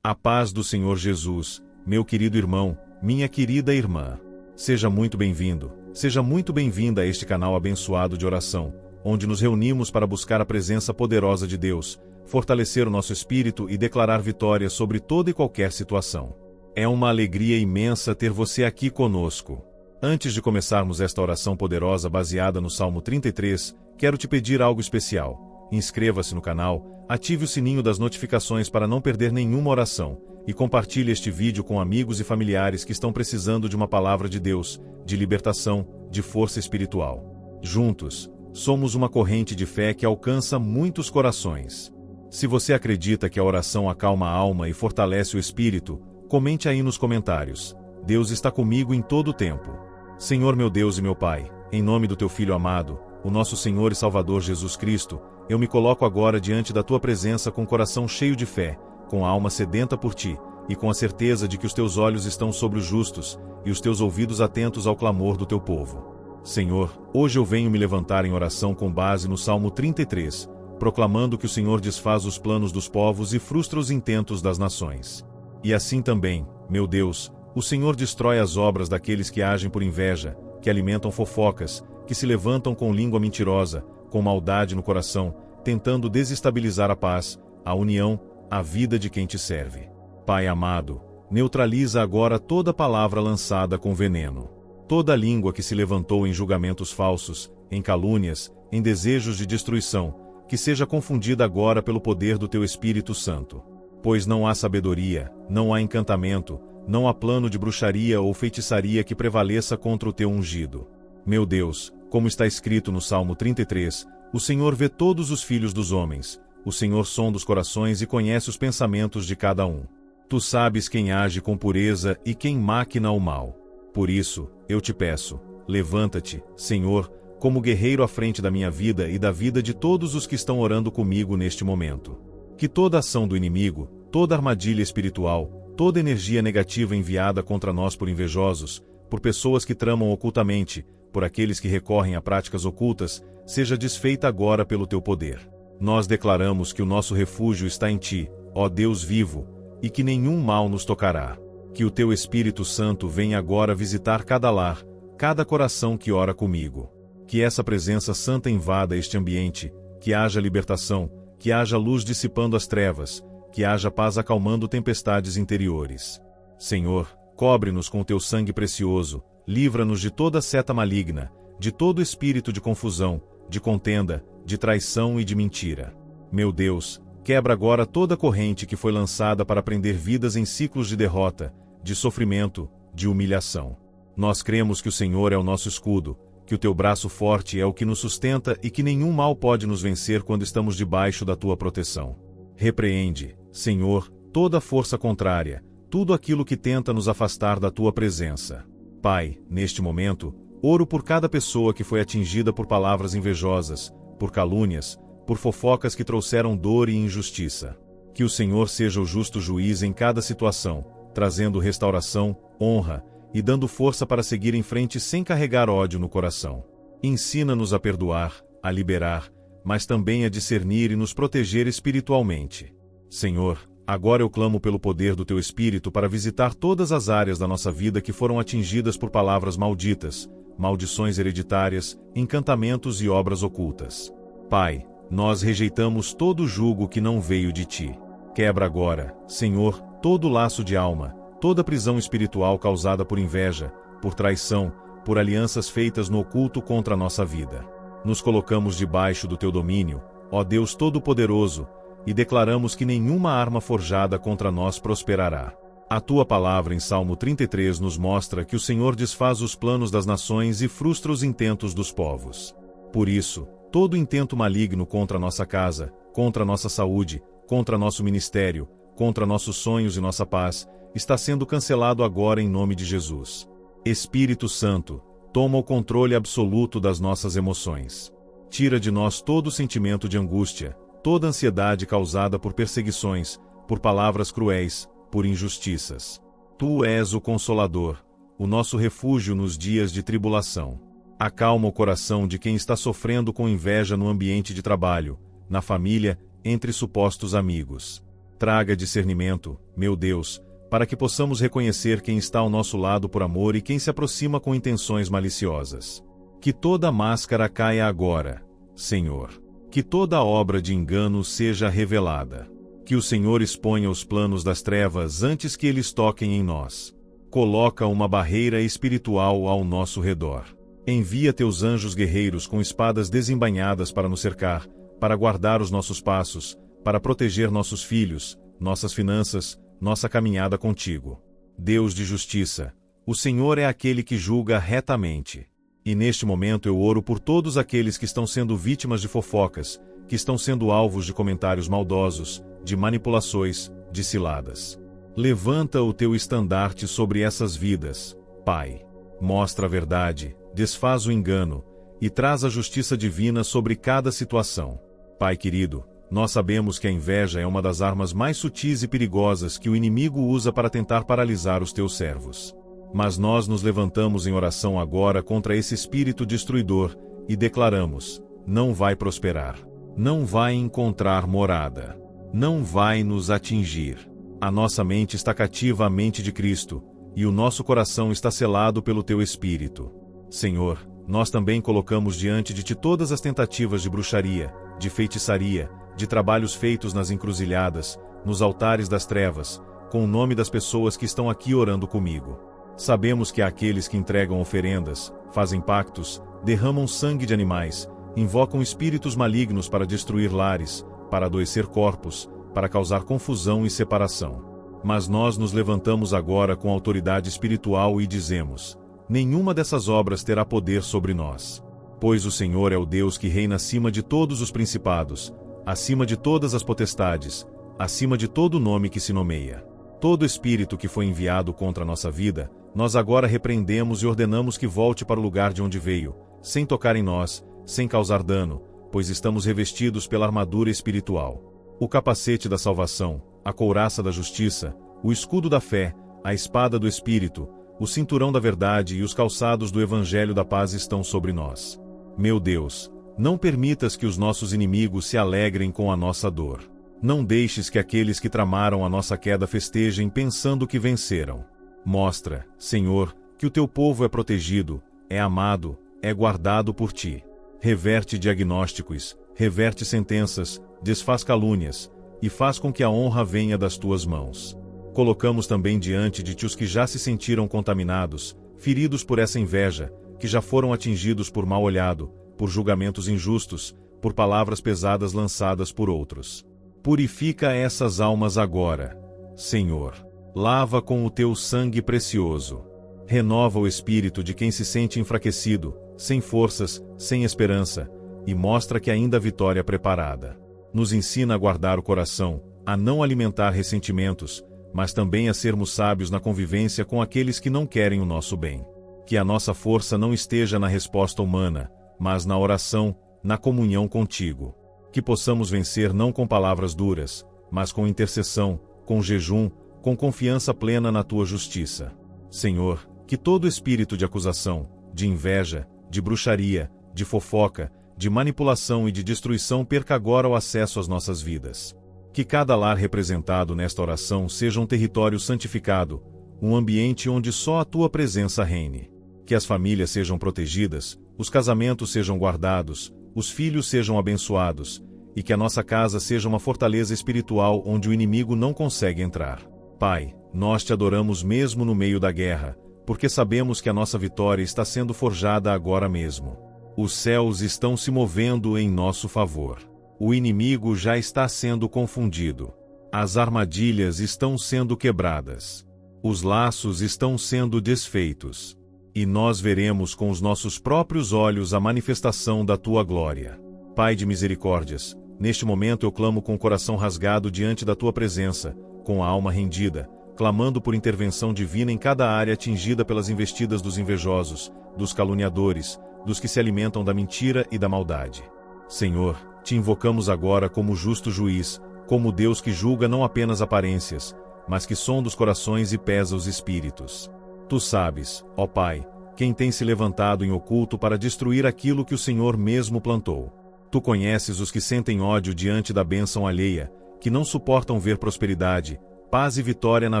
A paz do Senhor Jesus, meu querido irmão, minha querida irmã. Seja muito bem-vindo, seja muito bem-vinda a este canal abençoado de oração, onde nos reunimos para buscar a presença poderosa de Deus, fortalecer o nosso espírito e declarar vitória sobre toda e qualquer situação. É uma alegria imensa ter você aqui conosco. Antes de começarmos esta oração poderosa baseada no Salmo 33, quero te pedir algo especial. Inscreva-se no canal, ative o sininho das notificações para não perder nenhuma oração, e compartilhe este vídeo com amigos e familiares que estão precisando de uma palavra de Deus, de libertação, de força espiritual. Juntos, somos uma corrente de fé que alcança muitos corações. Se você acredita que a oração acalma a alma e fortalece o espírito, comente aí nos comentários. Deus está comigo em todo o tempo. Senhor meu Deus e meu Pai, em nome do Teu Filho amado, o nosso Senhor e Salvador Jesus Cristo, eu me coloco agora diante da Tua presença com o coração cheio de fé, com a alma sedenta por Ti, e com a certeza de que os Teus olhos estão sobre os justos, e os Teus ouvidos atentos ao clamor do Teu povo. Senhor, hoje eu venho me levantar em oração com base no Salmo 33, proclamando que o Senhor desfaz os planos dos povos e frustra os intentos das nações. E assim também, meu Deus, o Senhor destrói as obras daqueles que agem por inveja, que alimentam fofocas, que se levantam com língua mentirosa, com maldade no coração, tentando desestabilizar a paz, a união, a vida de quem te serve. Pai amado, neutraliza agora toda palavra lançada com veneno. Toda língua que se levantou em julgamentos falsos, em calúnias, em desejos de destruição, que seja confundida agora pelo poder do Teu Espírito Santo. Pois não há sabedoria, não há encantamento, não há plano de bruxaria ou feitiçaria que prevaleça contra o Teu ungido. Meu Deus, como está escrito no Salmo 33, o Senhor vê todos os filhos dos homens, o Senhor sonda os corações e conhece os pensamentos de cada um. Tu sabes quem age com pureza e quem maquina o mal. Por isso, eu te peço, levanta-te, Senhor, como guerreiro à frente da minha vida e da vida de todos os que estão orando comigo neste momento. Que toda ação do inimigo, toda armadilha espiritual, toda energia negativa enviada contra nós por invejosos, por pessoas que tramam ocultamente, por aqueles que recorrem a práticas ocultas, seja desfeita agora pelo Teu poder. Nós declaramos que o nosso refúgio está em Ti, ó Deus vivo, e que nenhum mal nos tocará. Que o Teu Espírito Santo venha agora visitar cada lar, cada coração que ora comigo. Que essa presença santa invada este ambiente, que haja libertação, que haja luz dissipando as trevas, que haja paz acalmando tempestades interiores. Senhor, cobre-nos com o Teu sangue precioso, livra-nos de toda seta maligna, de todo espírito de confusão, de contenda, de traição e de mentira. Meu Deus, quebra agora toda corrente que foi lançada para prender vidas em ciclos de derrota, de sofrimento, de humilhação. Nós cremos que o Senhor é o nosso escudo, que o Teu braço forte é o que nos sustenta e que nenhum mal pode nos vencer quando estamos debaixo da Tua proteção. Repreende, Senhor, toda força contrária, tudo aquilo que tenta nos afastar da Tua presença. Pai, neste momento, oro por cada pessoa que foi atingida por palavras invejosas, por calúnias, por fofocas que trouxeram dor e injustiça. Que o Senhor seja o justo juiz em cada situação, trazendo restauração, honra, e dando força para seguir em frente sem carregar ódio no coração. Ensina-nos a perdoar, a liberar, mas também a discernir e nos proteger espiritualmente. Senhor, agora eu clamo pelo poder do Teu Espírito para visitar todas as áreas da nossa vida que foram atingidas por palavras malditas, maldições hereditárias, encantamentos e obras ocultas. Pai, nós rejeitamos todo jugo que não veio de Ti. Quebra agora, Senhor, todo laço de alma, toda prisão espiritual causada por inveja, por traição, por alianças feitas no oculto contra a nossa vida. Nos colocamos debaixo do Teu domínio, ó Deus Todo-Poderoso, e declaramos que nenhuma arma forjada contra nós prosperará. A Tua palavra em Salmo 33 nos mostra que o Senhor desfaz os planos das nações e frustra os intentos dos povos. Por isso, todo intento maligno contra nossa casa, contra nossa saúde, contra nosso ministério, contra nossos sonhos e nossa paz, está sendo cancelado agora em nome de Jesus. Espírito Santo, toma o controle absoluto das nossas emoções. Tira de nós todo sentimento de angústia, toda ansiedade causada por perseguições, por palavras cruéis, por injustiças. Tu és o Consolador, o nosso refúgio nos dias de tribulação. Acalma o coração de quem está sofrendo com inveja no ambiente de trabalho, na família, entre supostos amigos. Traga discernimento, meu Deus, para que possamos reconhecer quem está ao nosso lado por amor e quem se aproxima com intenções maliciosas. Que toda máscara caia agora, Senhor. Que toda obra de engano seja revelada. Que o Senhor exponha os planos das trevas antes que eles toquem em nós. Coloca uma barreira espiritual ao nosso redor. Envia teus anjos guerreiros com espadas desembainhadas para nos cercar, para guardar os nossos passos, para proteger nossos filhos, nossas finanças, nossa caminhada contigo. Deus de justiça, o Senhor é aquele que julga retamente. E neste momento eu oro por todos aqueles que estão sendo vítimas de fofocas, que estão sendo alvos de comentários maldosos, de manipulações, de ciladas. Levanta o teu estandarte sobre essas vidas, Pai. Mostra a verdade, desfaz o engano, e traz a justiça divina sobre cada situação. Pai querido, nós sabemos que a inveja é uma das armas mais sutis e perigosas que o inimigo usa para tentar paralisar os teus servos. Mas nós nos levantamos em oração agora contra esse espírito destruidor, e declaramos: não vai prosperar. Não vai encontrar morada. Não vai nos atingir. A nossa mente está cativa à mente de Cristo, e o nosso coração está selado pelo teu Espírito. Senhor, nós também colocamos diante de ti todas as tentativas de bruxaria, de feitiçaria, de trabalhos feitos nas encruzilhadas, nos altares das trevas, com o nome das pessoas que estão aqui orando comigo. Sabemos que há aqueles que entregam oferendas, fazem pactos, derramam sangue de animais, invocam espíritos malignos para destruir lares, para adoecer corpos, para causar confusão e separação. Mas nós nos levantamos agora com autoridade espiritual e dizemos: nenhuma dessas obras terá poder sobre nós. Pois o Senhor é o Deus que reina acima de todos os principados, acima de todas as potestades, acima de todo nome que se nomeia. Todo espírito que foi enviado contra a nossa vida, nós agora repreendemos e ordenamos que volte para o lugar de onde veio, sem tocar em nós, sem causar dano, pois estamos revestidos pela armadura espiritual. O capacete da salvação, a couraça da justiça, o escudo da fé, a espada do Espírito, o cinturão da verdade e os calçados do Evangelho da paz estão sobre nós. Meu Deus, não permitas que os nossos inimigos se alegrem com a nossa dor. Não deixes que aqueles que tramaram a nossa queda festejem pensando que venceram. Mostra, Senhor, que o teu povo é protegido, é amado, é guardado por ti. Reverte diagnósticos, reverte sentenças, desfaz calúnias, e faz com que a honra venha das tuas mãos. Colocamos também diante de ti os que já se sentiram contaminados, feridos por essa inveja, que já foram atingidos por mal olhado, por julgamentos injustos, por palavras pesadas lançadas por outros. Purifica essas almas agora, Senhor. Lava com o teu sangue precioso. Renova o espírito de quem se sente enfraquecido, sem forças, sem esperança, e mostra que ainda há vitória preparada. Nos ensina a guardar o coração, a não alimentar ressentimentos, mas também a sermos sábios na convivência com aqueles que não querem o nosso bem. Que a nossa força não esteja na resposta humana, mas na oração, na comunhão contigo. Que possamos vencer não com palavras duras, mas com intercessão, com jejum, com confiança plena na tua justiça. Senhor, que todo espírito de acusação, de inveja, de bruxaria, de fofoca, de manipulação e de destruição perca agora o acesso às nossas vidas. Que cada lar representado nesta oração seja um território santificado, um ambiente onde só a tua presença reine. Que as famílias sejam protegidas, os casamentos sejam guardados, os filhos sejam abençoados, e que a nossa casa seja uma fortaleza espiritual onde o inimigo não consegue entrar. Pai, nós te adoramos mesmo no meio da guerra, porque sabemos que a nossa vitória está sendo forjada agora mesmo. Os céus estão se movendo em nosso favor. O inimigo já está sendo confundido. As armadilhas estão sendo quebradas. Os laços estão sendo desfeitos. E nós veremos com os nossos próprios olhos a manifestação da tua glória. Pai de misericórdias, neste momento eu clamo com o coração rasgado diante da tua presença, com a alma rendida, clamando por intervenção divina em cada área atingida pelas investidas dos invejosos, dos caluniadores, dos que se alimentam da mentira e da maldade. Senhor, te invocamos agora como justo juiz, como Deus que julga não apenas aparências, mas que sonda os corações e pesa os espíritos. Tu sabes, ó Pai, quem tem se levantado em oculto para destruir aquilo que o Senhor mesmo plantou. Tu conheces os que sentem ódio diante da bênção alheia, que não suportam ver prosperidade, paz e vitória na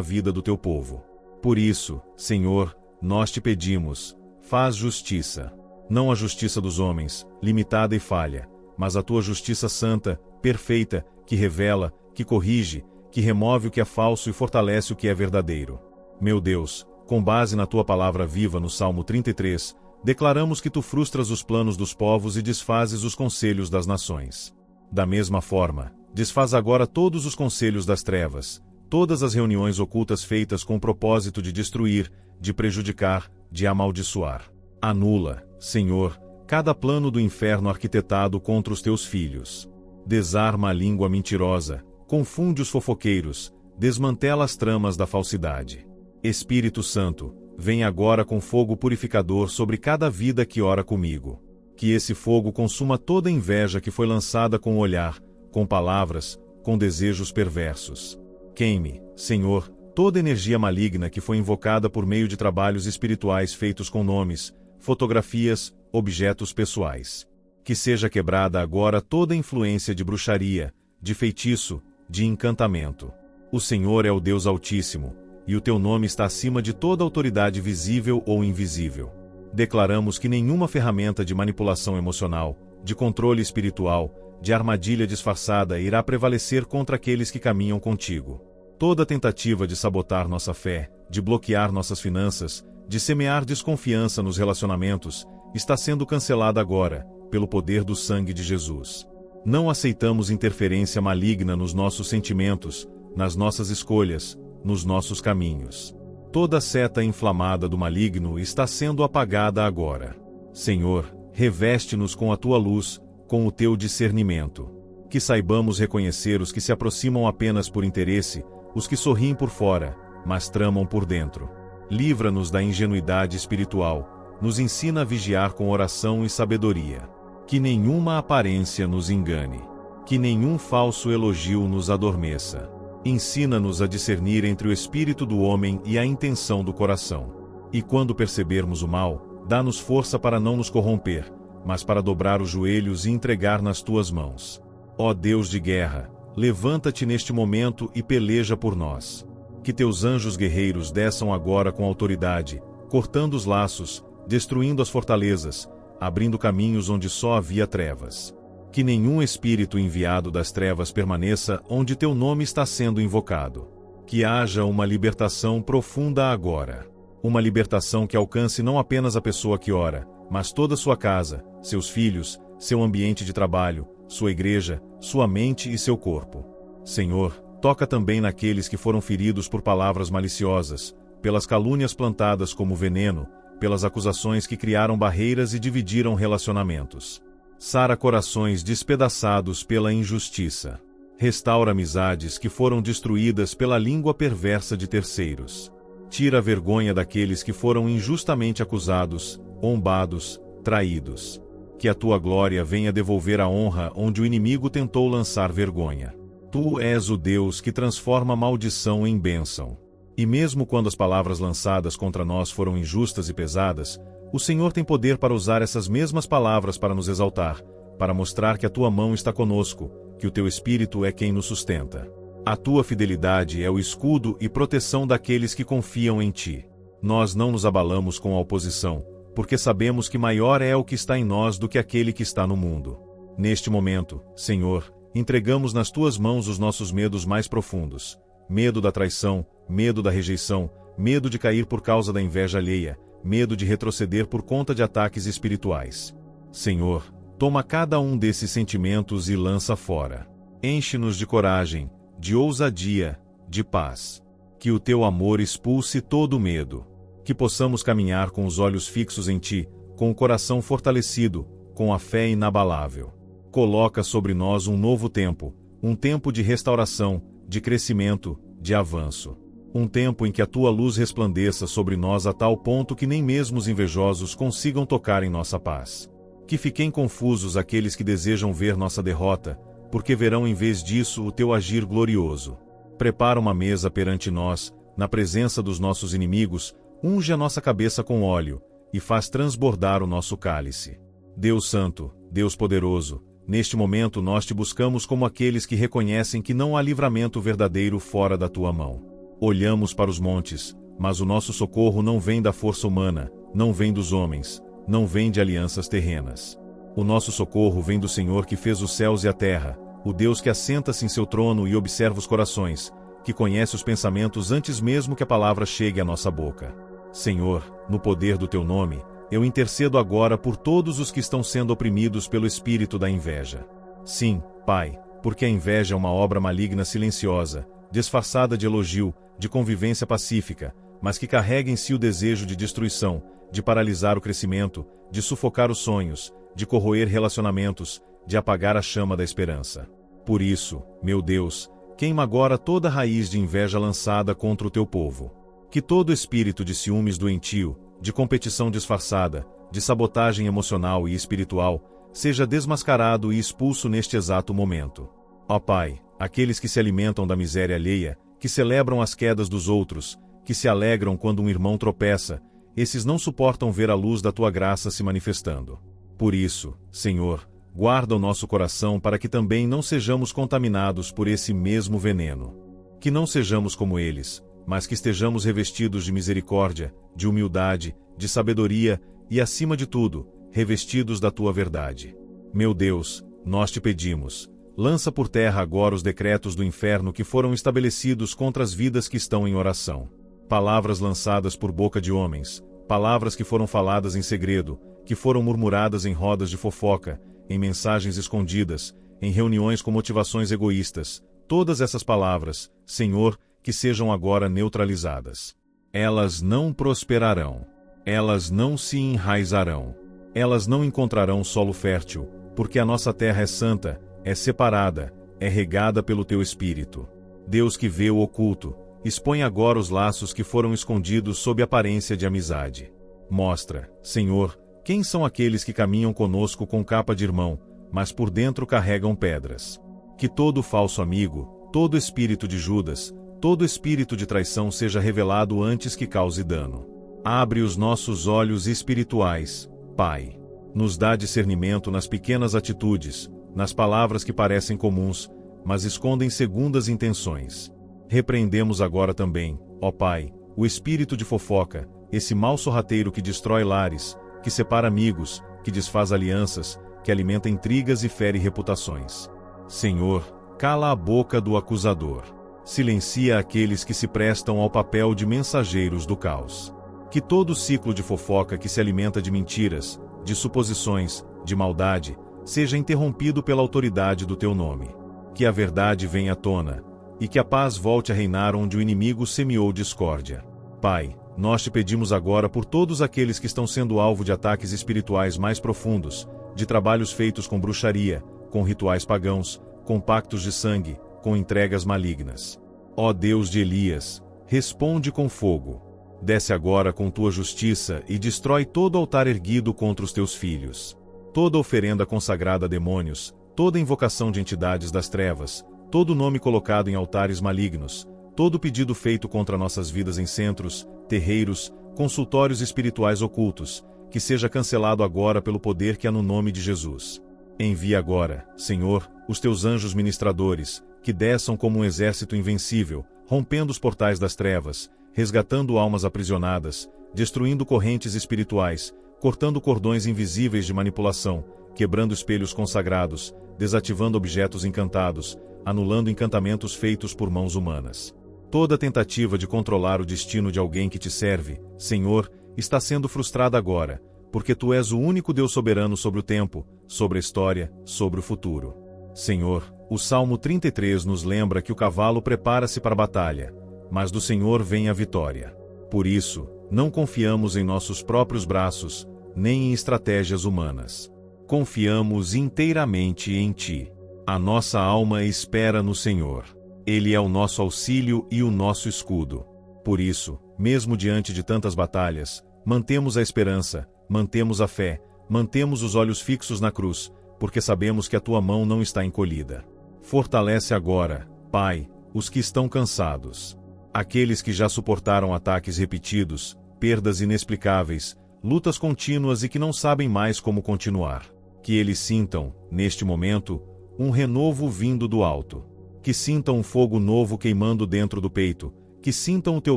vida do teu povo. Por isso, Senhor, nós te pedimos, faz justiça. Não a justiça dos homens, limitada e falha, mas a tua justiça santa, perfeita, que revela, que corrige, que remove o que é falso e fortalece o que é verdadeiro. Meu Deus, com base na tua palavra viva no Salmo 33, declaramos que tu frustras os planos dos povos e desfazes os conselhos das nações. Da mesma forma, desfaz agora todos os conselhos das trevas, todas as reuniões ocultas feitas com o propósito de destruir, de prejudicar, de amaldiçoar. Anula, Senhor, cada plano do inferno arquitetado contra os teus filhos. Desarma a língua mentirosa, confunde os fofoqueiros, desmantela as tramas da falsidade. Espírito Santo, vem agora com fogo purificador sobre cada vida que ora comigo. Que esse fogo consuma toda a inveja que foi lançada com o olhar, com palavras, com desejos perversos. Queime, Senhor, toda energia maligna que foi invocada por meio de trabalhos espirituais feitos com nomes, fotografias, objetos pessoais. Que seja quebrada agora toda influência de bruxaria, de feitiço, de encantamento. O Senhor é o Deus Altíssimo, e o teu nome está acima de toda autoridade visível ou invisível. Declaramos que nenhuma ferramenta de manipulação emocional, de controle espiritual, de armadilha disfarçada irá prevalecer contra aqueles que caminham contigo. Toda tentativa de sabotar nossa fé, de bloquear nossas finanças, de semear desconfiança nos relacionamentos, está sendo cancelada agora, pelo poder do sangue de Jesus. Não aceitamos interferência maligna nos nossos sentimentos, nas nossas escolhas, nos nossos caminhos. Toda seta inflamada do maligno está sendo apagada agora. Senhor, reveste-nos com a tua luz, com o teu discernimento. Que saibamos reconhecer os que se aproximam apenas por interesse, os que sorriem por fora, mas tramam por dentro. Livra-nos da ingenuidade espiritual, nos ensina a vigiar com oração e sabedoria. Que nenhuma aparência nos engane. Que nenhum falso elogio nos adormeça. Ensina-nos a discernir entre o espírito do homem e a intenção do coração. E quando percebermos o mal, dá-nos força para não nos corromper, mas para dobrar os joelhos e entregar nas tuas mãos. Ó Deus de guerra, levanta-te neste momento e peleja por nós. Que teus anjos guerreiros desçam agora com autoridade, cortando os laços, destruindo as fortalezas, abrindo caminhos onde só havia trevas. Que nenhum espírito enviado das trevas permaneça onde teu nome está sendo invocado. Que haja uma libertação profunda agora. Uma libertação que alcance não apenas a pessoa que ora, mas toda sua casa, seus filhos, seu ambiente de trabalho, sua igreja, sua mente e seu corpo. Senhor, toca também naqueles que foram feridos por palavras maliciosas, pelas calúnias plantadas como veneno, pelas acusações que criaram barreiras e dividiram relacionamentos. Sara corações despedaçados pela injustiça. Restaura amizades que foram destruídas pela língua perversa de terceiros. Tira a vergonha daqueles que foram injustamente acusados, ombados, traídos. Que a tua glória venha devolver a honra onde o inimigo tentou lançar vergonha. Tu és o Deus que transforma maldição em bênção. E mesmo quando as palavras lançadas contra nós foram injustas e pesadas, o Senhor tem poder para usar essas mesmas palavras para nos exaltar, para mostrar que a tua mão está conosco, que o teu Espírito é quem nos sustenta. A tua fidelidade é o escudo e proteção daqueles que confiam em ti. Nós não nos abalamos com a oposição, porque sabemos que maior é o que está em nós do que aquele que está no mundo. Neste momento, Senhor, entregamos nas tuas mãos os nossos medos mais profundos. Medo da traição, medo da rejeição, medo de cair por causa da inveja alheia, medo de retroceder por conta de ataques espirituais. Senhor, toma cada um desses sentimentos e lança fora. Enche-nos de coragem, de ousadia, de paz. Que o teu amor expulse todo o medo. Que possamos caminhar com os olhos fixos em ti, com o coração fortalecido, com a fé inabalável. Coloca sobre nós um novo tempo, um tempo de restauração, de crescimento, de avanço. Um tempo em que a tua luz resplandeça sobre nós a tal ponto que nem mesmo os invejosos consigam tocar em nossa paz. Que fiquem confusos aqueles que desejam ver nossa derrota, porque verão em vez disso o teu agir glorioso. Prepara uma mesa perante nós, na presença dos nossos inimigos, unge a nossa cabeça com óleo, e faz transbordar o nosso cálice. Deus Santo, Deus Poderoso, neste momento nós te buscamos como aqueles que reconhecem que não há livramento verdadeiro fora da tua mão. Olhamos para os montes, mas o nosso socorro não vem da força humana, não vem dos homens, não vem de alianças terrenas. O nosso socorro vem do Senhor que fez os céus e a terra, o Deus que assenta-se em seu trono e observa os corações, que conhece os pensamentos antes mesmo que a palavra chegue à nossa boca. Senhor, no poder do teu nome, eu intercedo agora por todos os que estão sendo oprimidos pelo espírito da inveja. Sim, Pai, porque a inveja é uma obra maligna silenciosa, disfarçada de elogio, de convivência pacífica, mas que carrega em si o desejo de destruição, de paralisar o crescimento, de sufocar os sonhos, de corroer relacionamentos, de apagar a chama da esperança. Por isso, meu Deus, queima agora toda raiz de inveja lançada contra o teu povo. Que todo espírito de ciúmes doentio, de competição disfarçada, de sabotagem emocional e espiritual, seja desmascarado e expulso neste exato momento. Ó Pai, aqueles que se alimentam da miséria alheia, que celebram as quedas dos outros, que se alegram quando um irmão tropeça, esses não suportam ver a luz da tua graça se manifestando. Por isso, Senhor, guarda o nosso coração para que também não sejamos contaminados por esse mesmo veneno. Que não sejamos como eles, mas que estejamos revestidos de misericórdia, de humildade, de sabedoria e, acima de tudo, revestidos da tua verdade. Meu Deus, nós te pedimos, lança por terra agora os decretos do inferno que foram estabelecidos contra as vidas que estão em oração. Palavras lançadas por boca de homens, palavras que foram faladas em segredo, que foram murmuradas em rodas de fofoca, em mensagens escondidas, em reuniões com motivações egoístas, todas essas palavras, Senhor, que sejam agora neutralizadas. Elas não prosperarão. Elas não se enraizarão. Elas não encontrarão solo fértil, porque a nossa terra é santa, é separada, é regada pelo teu Espírito. Deus que vê o oculto, expõe agora os laços que foram escondidos sob aparência de amizade. Mostra, Senhor, quem são aqueles que caminham conosco com capa de irmão, mas por dentro carregam pedras. Que todo falso amigo, todo espírito de Judas, todo espírito de traição seja revelado antes que cause dano. Abre os nossos olhos espirituais, Pai. Nos dá discernimento nas pequenas atitudes, nas palavras que parecem comuns, mas escondem segundas intenções. Repreendemos agora também, ó Pai, o espírito de fofoca, esse mau sorrateiro que destrói lares, que separa amigos, que desfaz alianças, que alimenta intrigas e fere reputações. Senhor, cala a boca do acusador. Silencia aqueles que se prestam ao papel de mensageiros do caos. Que todo ciclo de fofoca que se alimenta de mentiras, de suposições, de maldade, seja interrompido pela autoridade do teu nome. Que a verdade venha à tona, e que a paz volte a reinar onde o inimigo semeou discórdia. Pai, nós te pedimos agora por todos aqueles que estão sendo alvo de ataques espirituais mais profundos, de trabalhos feitos com bruxaria, com rituais pagãos, com pactos de sangue, com entregas malignas. Ó Deus de Elias, responde com fogo. Desce agora com tua justiça e destrói todo altar erguido contra os teus filhos. Toda oferenda consagrada a demônios, toda invocação de entidades das trevas, todo nome colocado em altares malignos, todo pedido feito contra nossas vidas em centros, terreiros, consultórios espirituais ocultos, que seja cancelado agora pelo poder que há no nome de Jesus. Envia agora, Senhor, os teus anjos ministradores, que desçam como um exército invencível, rompendo os portais das trevas, resgatando almas aprisionadas, destruindo correntes espirituais, cortando cordões invisíveis de manipulação, quebrando espelhos consagrados, desativando objetos encantados, anulando encantamentos feitos por mãos humanas. Toda tentativa de controlar o destino de alguém que te serve, Senhor, está sendo frustrada agora, porque tu és o único Deus soberano sobre o tempo, sobre a história, sobre o futuro. Senhor, o Salmo 33 nos lembra que o cavalo prepara-se para a batalha, mas do Senhor vem a vitória. Por isso, não confiamos em nossos próprios braços, nem em estratégias humanas. Confiamos inteiramente em Ti. A nossa alma espera no Senhor. Ele é o nosso auxílio e o nosso escudo. Por isso, mesmo diante de tantas batalhas, mantemos a esperança, mantemos a fé, mantemos os olhos fixos na cruz, porque sabemos que a Tua mão não está encolhida. Fortalece agora, Pai, os que estão cansados. Aqueles que já suportaram ataques repetidos, perdas inexplicáveis, lutas contínuas e que não sabem mais como continuar. Que eles sintam, neste momento, um renovo vindo do alto. Que sintam um fogo novo queimando dentro do peito, que sintam o teu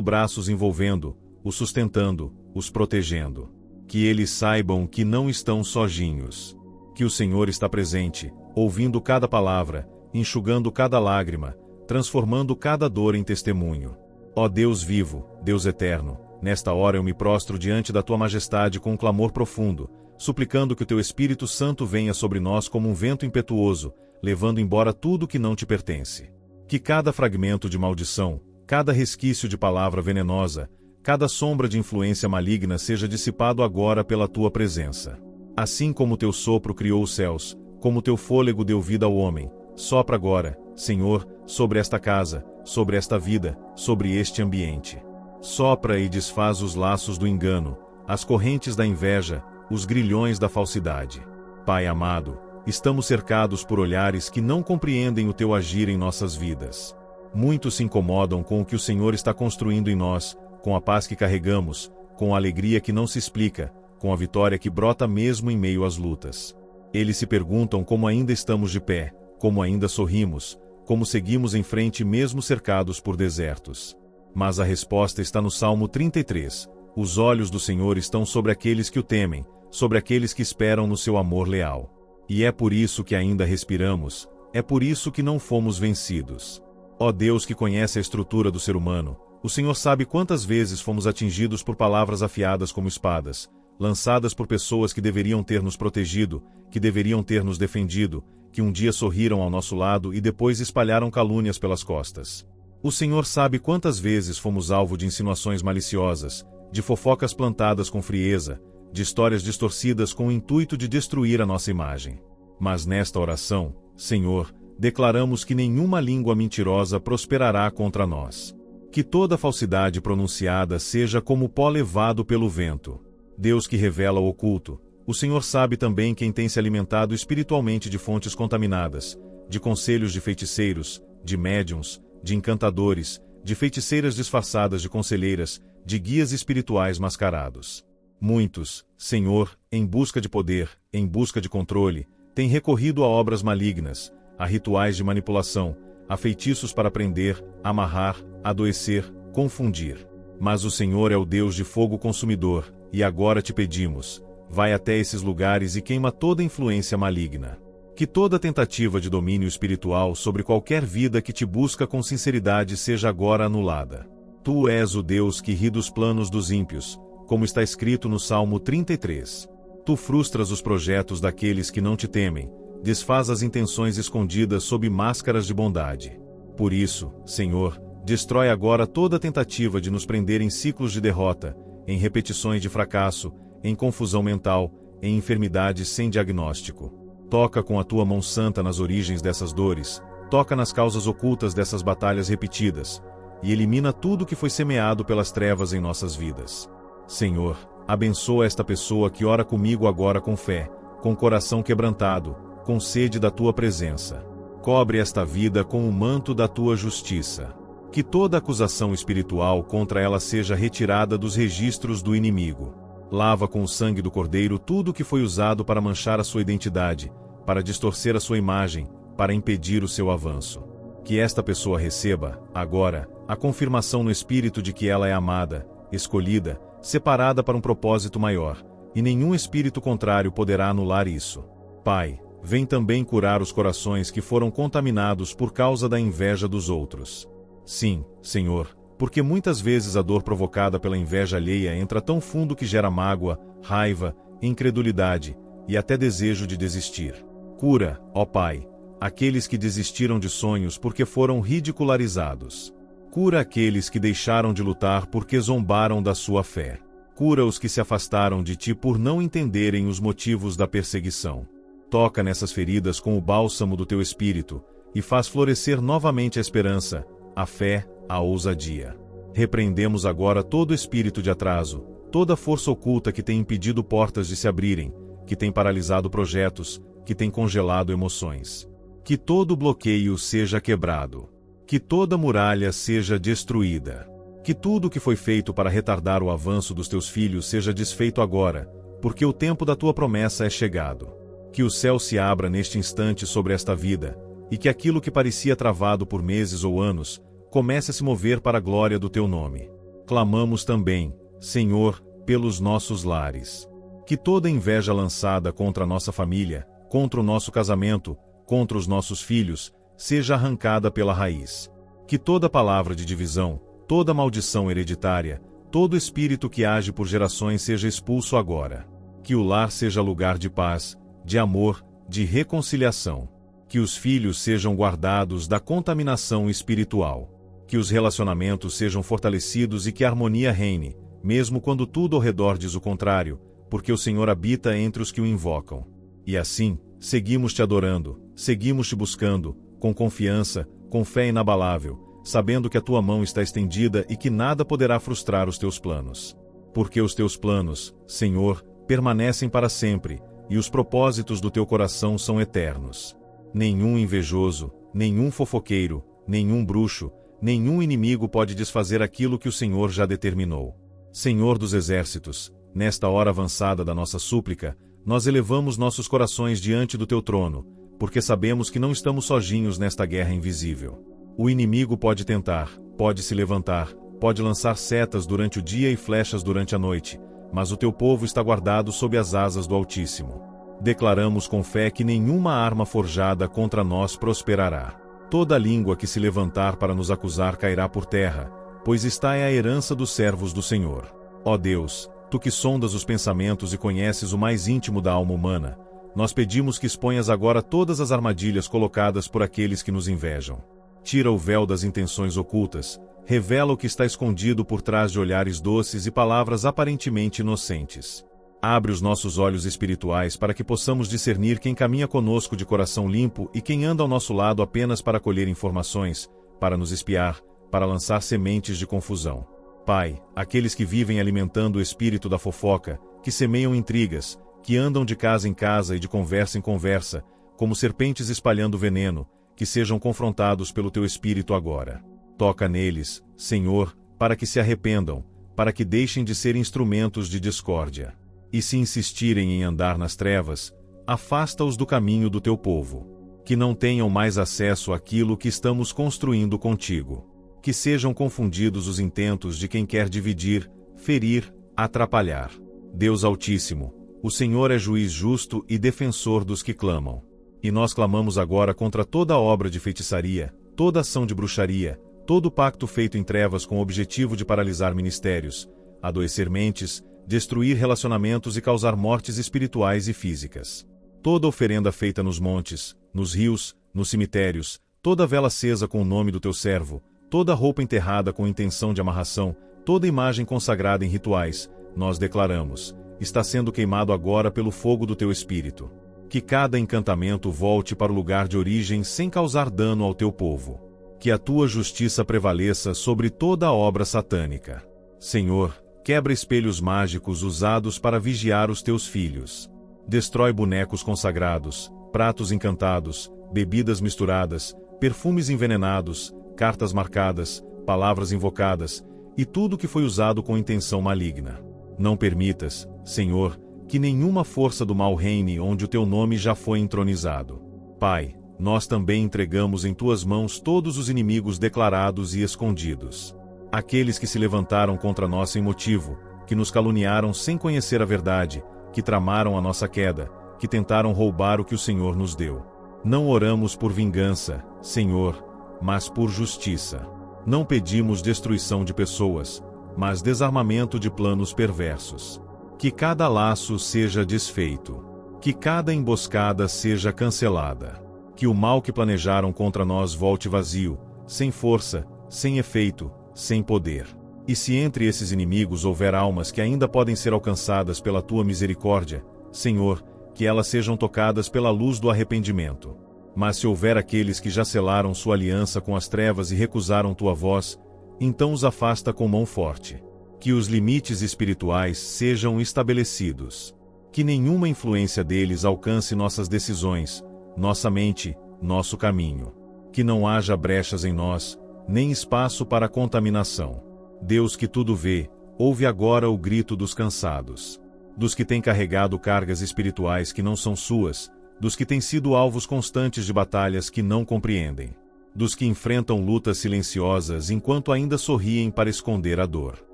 braço os envolvendo, os sustentando, os protegendo. Que eles saibam que não estão sozinhos. Que o Senhor está presente, ouvindo cada palavra, enxugando cada lágrima, transformando cada dor em testemunho. Ó Deus vivo, Deus eterno, nesta hora eu me prostro diante da tua majestade com um clamor profundo, suplicando que o teu Espírito Santo venha sobre nós como um vento impetuoso, levando embora tudo que não te pertence. Que cada fragmento de maldição, cada resquício de palavra venenosa, cada sombra de influência maligna seja dissipado agora pela tua presença. Assim como o teu sopro criou os céus, como o teu fôlego deu vida ao homem, sopra agora, Senhor, sobre esta casa, sobre esta vida, sobre este ambiente. Sopra e desfaz os laços do engano, as correntes da inveja, os grilhões da falsidade. Pai amado, estamos cercados por olhares que não compreendem o teu agir em nossas vidas. Muitos se incomodam com o que o Senhor está construindo em nós, com a paz que carregamos, com a alegria que não se explica, com a vitória que brota mesmo em meio às lutas. Eles se perguntam como ainda estamos de pé, como ainda sorrimos, como seguimos em frente mesmo cercados por desertos. Mas a resposta está no Salmo 33. Os olhos do Senhor estão sobre aqueles que o temem, sobre aqueles que esperam no seu amor leal. E é por isso que ainda respiramos, é por isso que não fomos vencidos. Ó Deus que conhece a estrutura do ser humano, o Senhor sabe quantas vezes fomos atingidos por palavras afiadas como espadas, lançadas por pessoas que deveriam ter nos protegido, que deveriam ter nos defendido, que um dia sorriram ao nosso lado e depois espalharam calúnias pelas costas. O Senhor sabe quantas vezes fomos alvo de insinuações maliciosas, de fofocas plantadas com frieza, de histórias distorcidas com o intuito de destruir a nossa imagem. Mas nesta oração, Senhor, declaramos que nenhuma língua mentirosa prosperará contra nós. Que toda falsidade pronunciada seja como pó levado pelo vento. Deus que revela o oculto, o Senhor sabe também quem tem se alimentado espiritualmente de fontes contaminadas, de conselhos de feiticeiros, de médiuns, de encantadores, de feiticeiras disfarçadas de conselheiras, de guias espirituais mascarados. Muitos, Senhor, em busca de poder, em busca de controle, têm recorrido a obras malignas, a rituais de manipulação, a feitiços para prender, amarrar, adoecer, confundir. Mas o Senhor é o Deus de fogo consumidor, e agora te pedimos, vai até esses lugares e queima toda influência maligna. Que toda tentativa de domínio espiritual sobre qualquer vida que te busca com sinceridade seja agora anulada. Tu és o Deus que ri dos planos dos ímpios, como está escrito no Salmo 33. Tu frustras os projetos daqueles que não te temem, desfaz as intenções escondidas sob máscaras de bondade. Por isso, Senhor, destrói agora toda tentativa de nos prender em ciclos de derrota, em repetições de fracasso, em confusão mental, em enfermidades sem diagnóstico. Toca com a tua mão santa nas origens dessas dores, toca nas causas ocultas dessas batalhas repetidas, e elimina tudo que foi semeado pelas trevas em nossas vidas. Senhor, abençoa esta pessoa que ora comigo agora com fé, com coração quebrantado, com sede da tua presença. Cobre esta vida com o manto da tua justiça. Que toda acusação espiritual contra ela seja retirada dos registros do inimigo. Lava com o sangue do Cordeiro tudo que foi usado para manchar a sua identidade, para distorcer a sua imagem, para impedir o seu avanço. Que esta pessoa receba, agora, a confirmação no Espírito de que ela é amada, escolhida, separada para um propósito maior, e nenhum espírito contrário poderá anular isso. Pai, vem também curar os corações que foram contaminados por causa da inveja dos outros. Sim, Senhor, porque muitas vezes a dor provocada pela inveja alheia entra tão fundo que gera mágoa, raiva, incredulidade e até desejo de desistir. Cura, ó Pai, aqueles que desistiram de sonhos porque foram ridicularizados. Cura aqueles que deixaram de lutar porque zombaram da sua fé. Cura os que se afastaram de ti por não entenderem os motivos da perseguição. Toca nessas feridas com o bálsamo do teu Espírito e faz florescer novamente a esperança, a fé, a ousadia. Repreendemos agora todo espírito de atraso, toda força oculta que tem impedido portas de se abrirem, que tem paralisado projetos, que tem congelado emoções. Que todo bloqueio seja quebrado. Que toda muralha seja destruída. Que tudo que foi feito para retardar o avanço dos teus filhos seja desfeito agora, porque o tempo da tua promessa é chegado. Que o céu se abra neste instante sobre esta vida, e que aquilo que parecia travado por meses ou anos, comece a se mover para a glória do teu nome. Clamamos também, Senhor, pelos nossos lares. Que toda inveja lançada contra a nossa família, contra o nosso casamento, contra os nossos filhos, seja arrancada pela raiz. Que toda palavra de divisão, toda maldição hereditária, todo espírito que age por gerações seja expulso agora. Que o lar seja lugar de paz, de amor, de reconciliação. Que os filhos sejam guardados da contaminação espiritual. Que os relacionamentos sejam fortalecidos e que a harmonia reine, mesmo quando tudo ao redor diz o contrário, porque o Senhor habita entre os que o invocam. E assim, seguimos te adorando, seguimos te buscando, com confiança, com fé inabalável, sabendo que a tua mão está estendida e que nada poderá frustrar os teus planos. Porque os teus planos, Senhor, permanecem para sempre, e os propósitos do teu coração são eternos. Nenhum invejoso, nenhum fofoqueiro, nenhum bruxo, nenhum inimigo pode desfazer aquilo que o Senhor já determinou. Senhor dos exércitos, nesta hora avançada da nossa súplica, nós elevamos nossos corações diante do teu trono, porque sabemos que não estamos sozinhos nesta guerra invisível. O inimigo pode tentar, pode se levantar, pode lançar setas durante o dia e flechas durante a noite, mas o teu povo está guardado sob as asas do Altíssimo. Declaramos com fé que nenhuma arma forjada contra nós prosperará. Toda língua que se levantar para nos acusar cairá por terra, pois esta é a herança dos servos do Senhor. Ó Deus, tu que sondas os pensamentos e conheces o mais íntimo da alma humana, nós pedimos que exponhas agora todas as armadilhas colocadas por aqueles que nos invejam. Tira o véu das intenções ocultas, revela o que está escondido por trás de olhares doces e palavras aparentemente inocentes. Abre os nossos olhos espirituais para que possamos discernir quem caminha conosco de coração limpo e quem anda ao nosso lado apenas para colher informações, para nos espiar, para lançar sementes de confusão. Pai, aqueles que vivem alimentando o espírito da fofoca, que semeiam intrigas, que andam de casa em casa e de conversa em conversa, como serpentes espalhando veneno, que sejam confrontados pelo teu espírito agora. Toca neles, Senhor, para que se arrependam, para que deixem de ser instrumentos de discórdia. E se insistirem em andar nas trevas, afasta-os do caminho do teu povo. Que não tenham mais acesso àquilo que estamos construindo contigo. Que sejam confundidos os intentos de quem quer dividir, ferir, atrapalhar. Deus Altíssimo, o Senhor é juiz justo e defensor dos que clamam. E nós clamamos agora contra toda obra de feitiçaria, toda ação de bruxaria, todo pacto feito em trevas com o objetivo de paralisar ministérios, adoecer mentes, destruir relacionamentos e causar mortes espirituais e físicas. Toda oferenda feita nos montes, nos rios, nos cemitérios, toda vela acesa com o nome do teu servo, toda roupa enterrada com intenção de amarração, toda imagem consagrada em rituais, nós declaramos, está sendo queimado agora pelo fogo do teu espírito. Que cada encantamento volte para o lugar de origem sem causar dano ao teu povo. Que a tua justiça prevaleça sobre toda a obra satânica. Senhor, quebra espelhos mágicos usados para vigiar os teus filhos. Destrói bonecos consagrados, pratos encantados, bebidas misturadas, perfumes envenenados, cartas marcadas, palavras invocadas, e tudo que foi usado com intenção maligna. Não permitas, Senhor, que nenhuma força do mal reine onde o teu nome já foi entronizado. Pai, nós também entregamos em tuas mãos todos os inimigos declarados e escondidos. Aqueles que se levantaram contra nós sem motivo, que nos caluniaram sem conhecer a verdade, que tramaram a nossa queda, que tentaram roubar o que o Senhor nos deu. Não oramos por vingança, Senhor, mas por justiça. Não pedimos destruição de pessoas, mas desarmamento de planos perversos. Que cada laço seja desfeito. Que cada emboscada seja cancelada. Que o mal que planejaram contra nós volte vazio, sem força, sem efeito, sem poder. E se entre esses inimigos houver almas que ainda podem ser alcançadas pela tua misericórdia, Senhor, que elas sejam tocadas pela luz do arrependimento. Mas se houver aqueles que já selaram sua aliança com as trevas e recusaram tua voz, então os afasta com mão forte. Que os limites espirituais sejam estabelecidos. Que nenhuma influência deles alcance nossas decisões, nossa mente, nosso caminho. Que não haja brechas em nós, nem espaço para contaminação. Deus que tudo vê, ouve agora o grito dos cansados. Dos que têm carregado cargas espirituais que não são suas, dos que têm sido alvos constantes de batalhas que não compreendem, dos que enfrentam lutas silenciosas enquanto ainda sorriem para esconder a dor.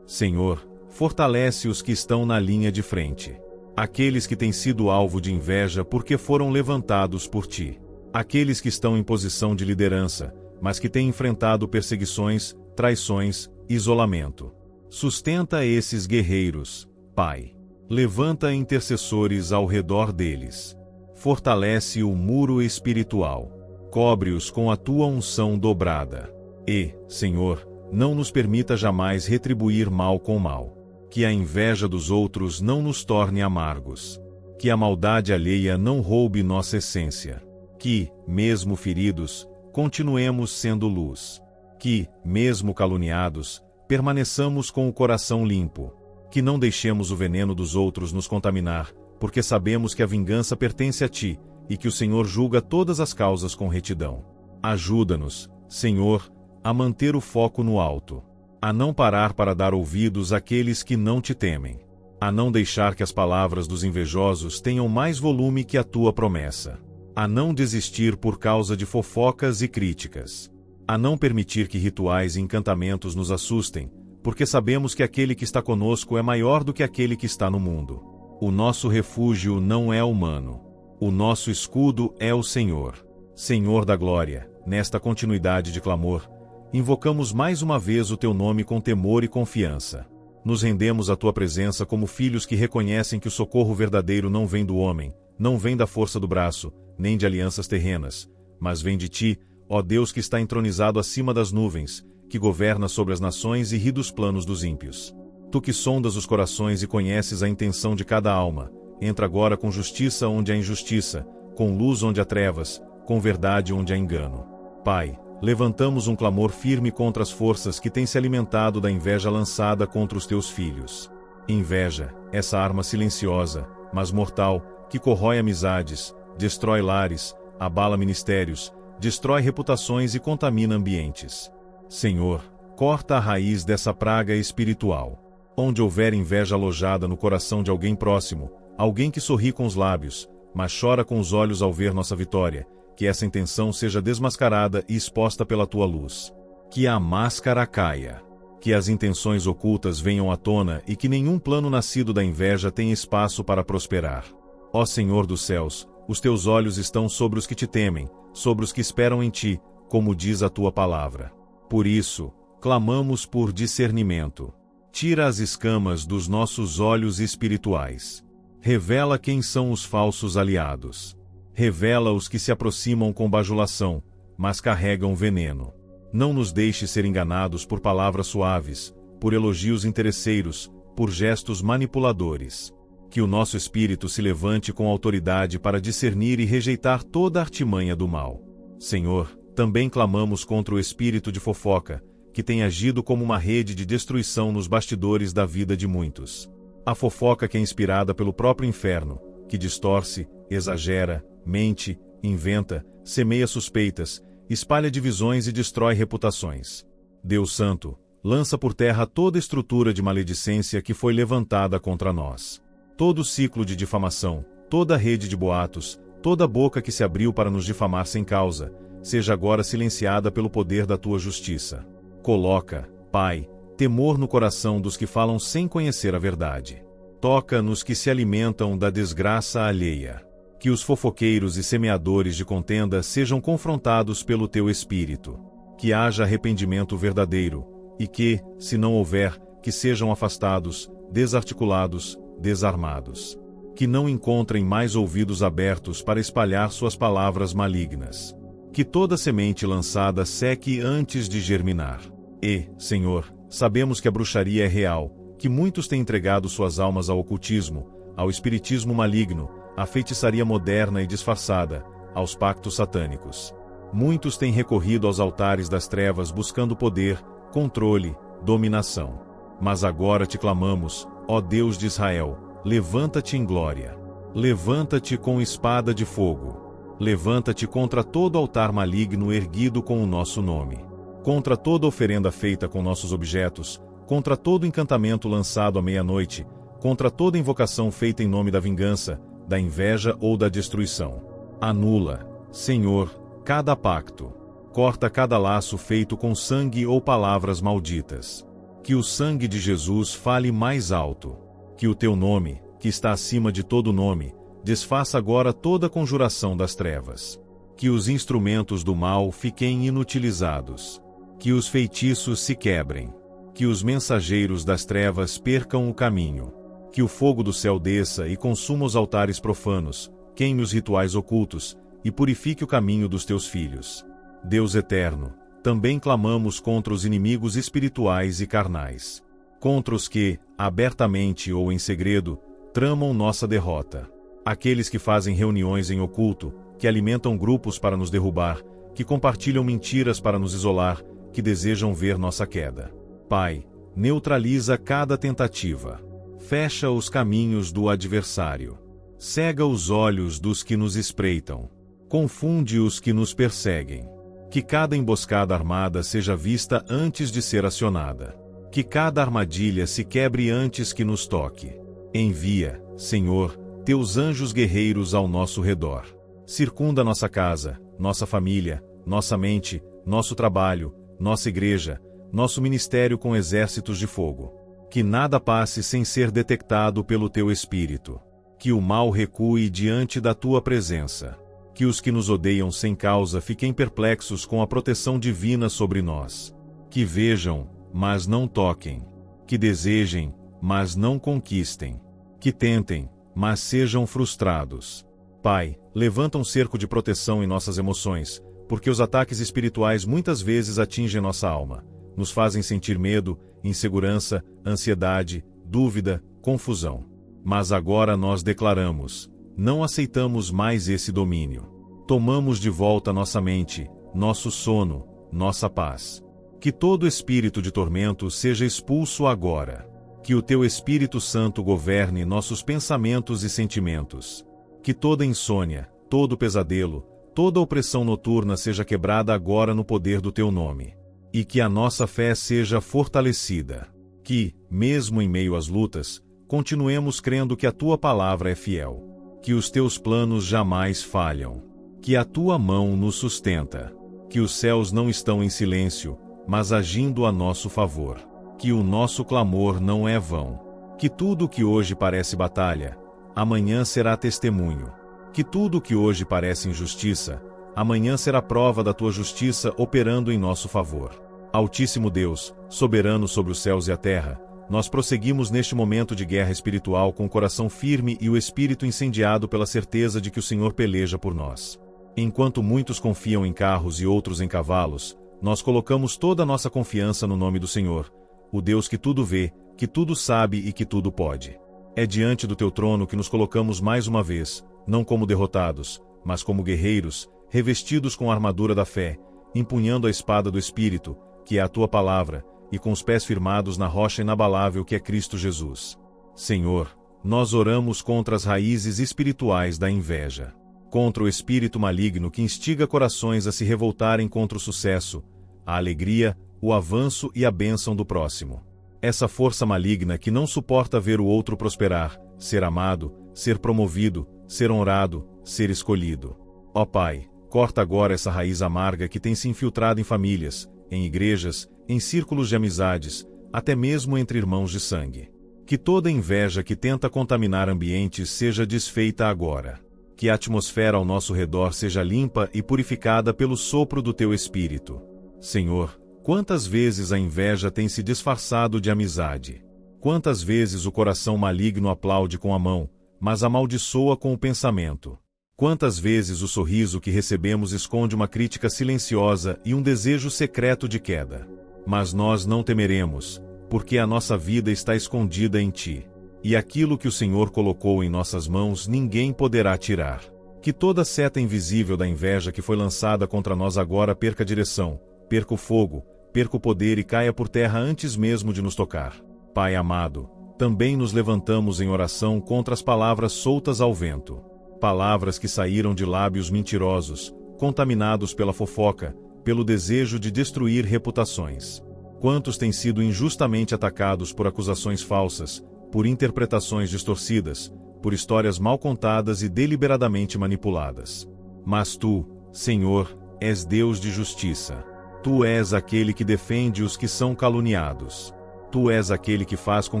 Senhor, fortalece os que estão na linha de frente. Aqueles que têm sido alvo de inveja porque foram levantados por ti. Aqueles que estão em posição de liderança, mas que têm enfrentado perseguições, traições, isolamento. Sustenta esses guerreiros, Pai. Levanta intercessores ao redor deles. Fortalece o muro espiritual. Cobre-os com a tua unção dobrada. E, Senhor, não nos permita jamais retribuir mal com mal. Que a inveja dos outros não nos torne amargos. Que a maldade alheia não roube nossa essência. Que, mesmo feridos, continuemos sendo luz. Que, mesmo caluniados, permaneçamos com o coração limpo. Que não deixemos o veneno dos outros nos contaminar, porque sabemos que a vingança pertence a ti, e que o Senhor julga todas as causas com retidão. Ajuda-nos, Senhor, a manter o foco no alto. A não parar para dar ouvidos àqueles que não te temem. A não deixar que as palavras dos invejosos tenham mais volume que a tua promessa. A não desistir por causa de fofocas e críticas. A não permitir que rituais e encantamentos nos assustem, porque sabemos que aquele que está conosco é maior do que aquele que está no mundo. O nosso refúgio não é humano. O nosso escudo é o Senhor. Senhor da glória, nesta continuidade de clamor, invocamos mais uma vez o teu nome com temor e confiança. Nos rendemos à tua presença como filhos que reconhecem que o socorro verdadeiro não vem do homem, não vem da força do braço, nem de alianças terrenas, mas vem de ti, ó Deus que está entronizado acima das nuvens, que governa sobre as nações e ri dos planos dos ímpios. Tu que sondas os corações e conheces a intenção de cada alma, entra agora com justiça onde há injustiça, com luz onde há trevas, com verdade onde há engano. Pai, levantamos um clamor firme contra as forças que têm se alimentado da inveja lançada contra os teus filhos. Inveja, essa arma silenciosa, mas mortal, que corrói amizades, destrói lares, abala ministérios, destrói reputações e contamina ambientes. Senhor, corta a raiz dessa praga espiritual. Onde houver inveja alojada no coração de alguém próximo, alguém que sorri com os lábios, mas chora com os olhos ao ver nossa vitória, que essa intenção seja desmascarada e exposta pela tua luz. Que a máscara caia. Que as intenções ocultas venham à tona e que nenhum plano nascido da inveja tenha espaço para prosperar. Ó Senhor dos céus, os teus olhos estão sobre os que te temem, sobre os que esperam em ti, como diz a tua palavra. Por isso, clamamos por discernimento. Tira as escamas dos nossos olhos espirituais. Revela quem são os falsos aliados. Revela os que se aproximam com bajulação, mas carregam veneno. Não nos deixe ser enganados por palavras suaves, por elogios interesseiros, por gestos manipuladores. Que o nosso espírito se levante com autoridade para discernir e rejeitar toda a artimanha do mal. Senhor, também clamamos contra o espírito de fofoca, que tem agido como uma rede de destruição nos bastidores da vida de muitos. A fofoca que é inspirada pelo próprio inferno, que distorce, exagera, mente, inventa, semeia suspeitas, espalha divisões e destrói reputações. Deus Santo, lança por terra toda estrutura de maledicência que foi levantada contra nós. Todo ciclo de difamação, toda rede de boatos, toda boca que se abriu para nos difamar sem causa, seja agora silenciada pelo poder da tua justiça. Coloca, Pai, temor no coração dos que falam sem conhecer a verdade. Toca nos que se alimentam da desgraça alheia. Que os fofoqueiros e semeadores de contenda sejam confrontados pelo teu Espírito. Que haja arrependimento verdadeiro, e que, se não houver, que sejam afastados, desarticulados, desarmados. Que não encontrem mais ouvidos abertos para espalhar suas palavras malignas. Que toda semente lançada seque antes de germinar. E, Senhor, sabemos que a bruxaria é real, que muitos têm entregado suas almas ao ocultismo, ao espiritismo maligno, à feitiçaria moderna e disfarçada, aos pactos satânicos. Muitos têm recorrido aos altares das trevas buscando poder, controle, dominação. Mas agora te clamamos, ó Deus de Israel, levanta-te em glória. Levanta-te com espada de fogo. Levanta-te contra todo altar maligno erguido com o nosso nome. Contra toda oferenda feita com nossos objetos, contra todo encantamento lançado à meia-noite, contra toda invocação feita em nome da vingança, da inveja ou da destruição. Anula, Senhor, cada pacto. Corta cada laço feito com sangue ou palavras malditas. Que o sangue de Jesus fale mais alto. Que o teu nome, que está acima de todo nome, desfaça agora toda conjuração das trevas. Que os instrumentos do mal fiquem inutilizados. Que os feitiços se quebrem. Que os mensageiros das trevas percam o caminho. Que o fogo do céu desça e consuma os altares profanos, queime os rituais ocultos, e purifique o caminho dos teus filhos. Deus eterno, também clamamos contra os inimigos espirituais e carnais. Contra os que, abertamente ou em segredo, tramam nossa derrota. Aqueles que fazem reuniões em oculto, que alimentam grupos para nos derrubar, que compartilham mentiras para nos isolar, que desejam ver nossa queda. Pai, neutraliza cada tentativa. Fecha os caminhos do adversário. Cega os olhos dos que nos espreitam. Confunde os que nos perseguem. Que cada emboscada armada seja vista antes de ser acionada. Que cada armadilha se quebre antes que nos toque. Envia, Senhor, teus anjos guerreiros ao nosso redor. Circunda nossa casa, nossa família, nossa mente, nosso trabalho, nossa igreja, nosso ministério com exércitos de fogo. Que nada passe sem ser detectado pelo teu Espírito. Que o mal recue diante da tua presença. Que os que nos odeiam sem causa fiquem perplexos com a proteção divina sobre nós. Que vejam, mas não toquem. Que desejem, mas não conquistem. Que tentem, mas sejam frustrados. Pai, levanta um cerco de proteção em nossas emoções, porque os ataques espirituais muitas vezes atingem nossa alma, nos fazem sentir medo, insegurança, ansiedade, dúvida, confusão. Mas agora nós declaramos: não aceitamos mais esse domínio. Tomamos de volta nossa mente, nosso sono, nossa paz. Que todo espírito de tormento seja expulso agora. Que o teu Espírito Santo governe nossos pensamentos e sentimentos. Que toda insônia, todo pesadelo, toda opressão noturna seja quebrada agora no poder do teu nome. E que a nossa fé seja fortalecida. Que, mesmo em meio às lutas, continuemos crendo que a tua palavra é fiel. Que os teus planos jamais falham. Que a tua mão nos sustenta. Que os céus não estão em silêncio, mas agindo a nosso favor. Que o nosso clamor não é vão. Que tudo o que hoje parece batalha, amanhã será testemunho. Que tudo o que hoje parece injustiça, amanhã será prova da tua justiça operando em nosso favor. Altíssimo Deus, soberano sobre os céus e a terra, nós prosseguimos neste momento de guerra espiritual com o coração firme e o espírito incendiado pela certeza de que o Senhor peleja por nós. Enquanto muitos confiam em carros e outros em cavalos, nós colocamos toda a nossa confiança no nome do Senhor, o Deus que tudo vê, que tudo sabe e que tudo pode. É diante do teu trono que nos colocamos mais uma vez, não como derrotados, mas como guerreiros, revestidos com a armadura da fé, empunhando a espada do Espírito, que é a tua palavra, e com os pés firmados na rocha inabalável que é Cristo Jesus. Senhor, nós oramos contra as raízes espirituais da inveja, contra o espírito maligno que instiga corações a se revoltarem contra o sucesso, a alegria, o avanço e a bênção do próximo. Essa força maligna que não suporta ver o outro prosperar, ser amado, ser promovido, ser honrado, ser escolhido. Ó Pai, corta agora essa raiz amarga que tem se infiltrado em famílias, em igrejas, em círculos de amizades, até mesmo entre irmãos de sangue. Que toda inveja que tenta contaminar ambientes seja desfeita agora. Que a atmosfera ao nosso redor seja limpa e purificada pelo sopro do teu Espírito. Senhor, quantas vezes a inveja tem se disfarçado de amizade? Quantas vezes o coração maligno aplaude com a mão, mas amaldiçoa com o pensamento? Quantas vezes o sorriso que recebemos esconde uma crítica silenciosa e um desejo secreto de queda? Mas nós não temeremos, porque a nossa vida está escondida em ti. E aquilo que o Senhor colocou em nossas mãos ninguém poderá tirar. Que toda seta invisível da inveja que foi lançada contra nós agora perca a direção, perca o fogo, perca o poder e caia por terra antes mesmo de nos tocar. Pai amado, também nos levantamos em oração contra as palavras soltas ao vento. Palavras que saíram de lábios mentirosos, contaminados pela fofoca, pelo desejo de destruir reputações. Quantos têm sido injustamente atacados por acusações falsas, por interpretações distorcidas, por histórias mal contadas e deliberadamente manipuladas. Mas tu, Senhor, és Deus de justiça. Tu és aquele que defende os que são caluniados. Tu és aquele que faz com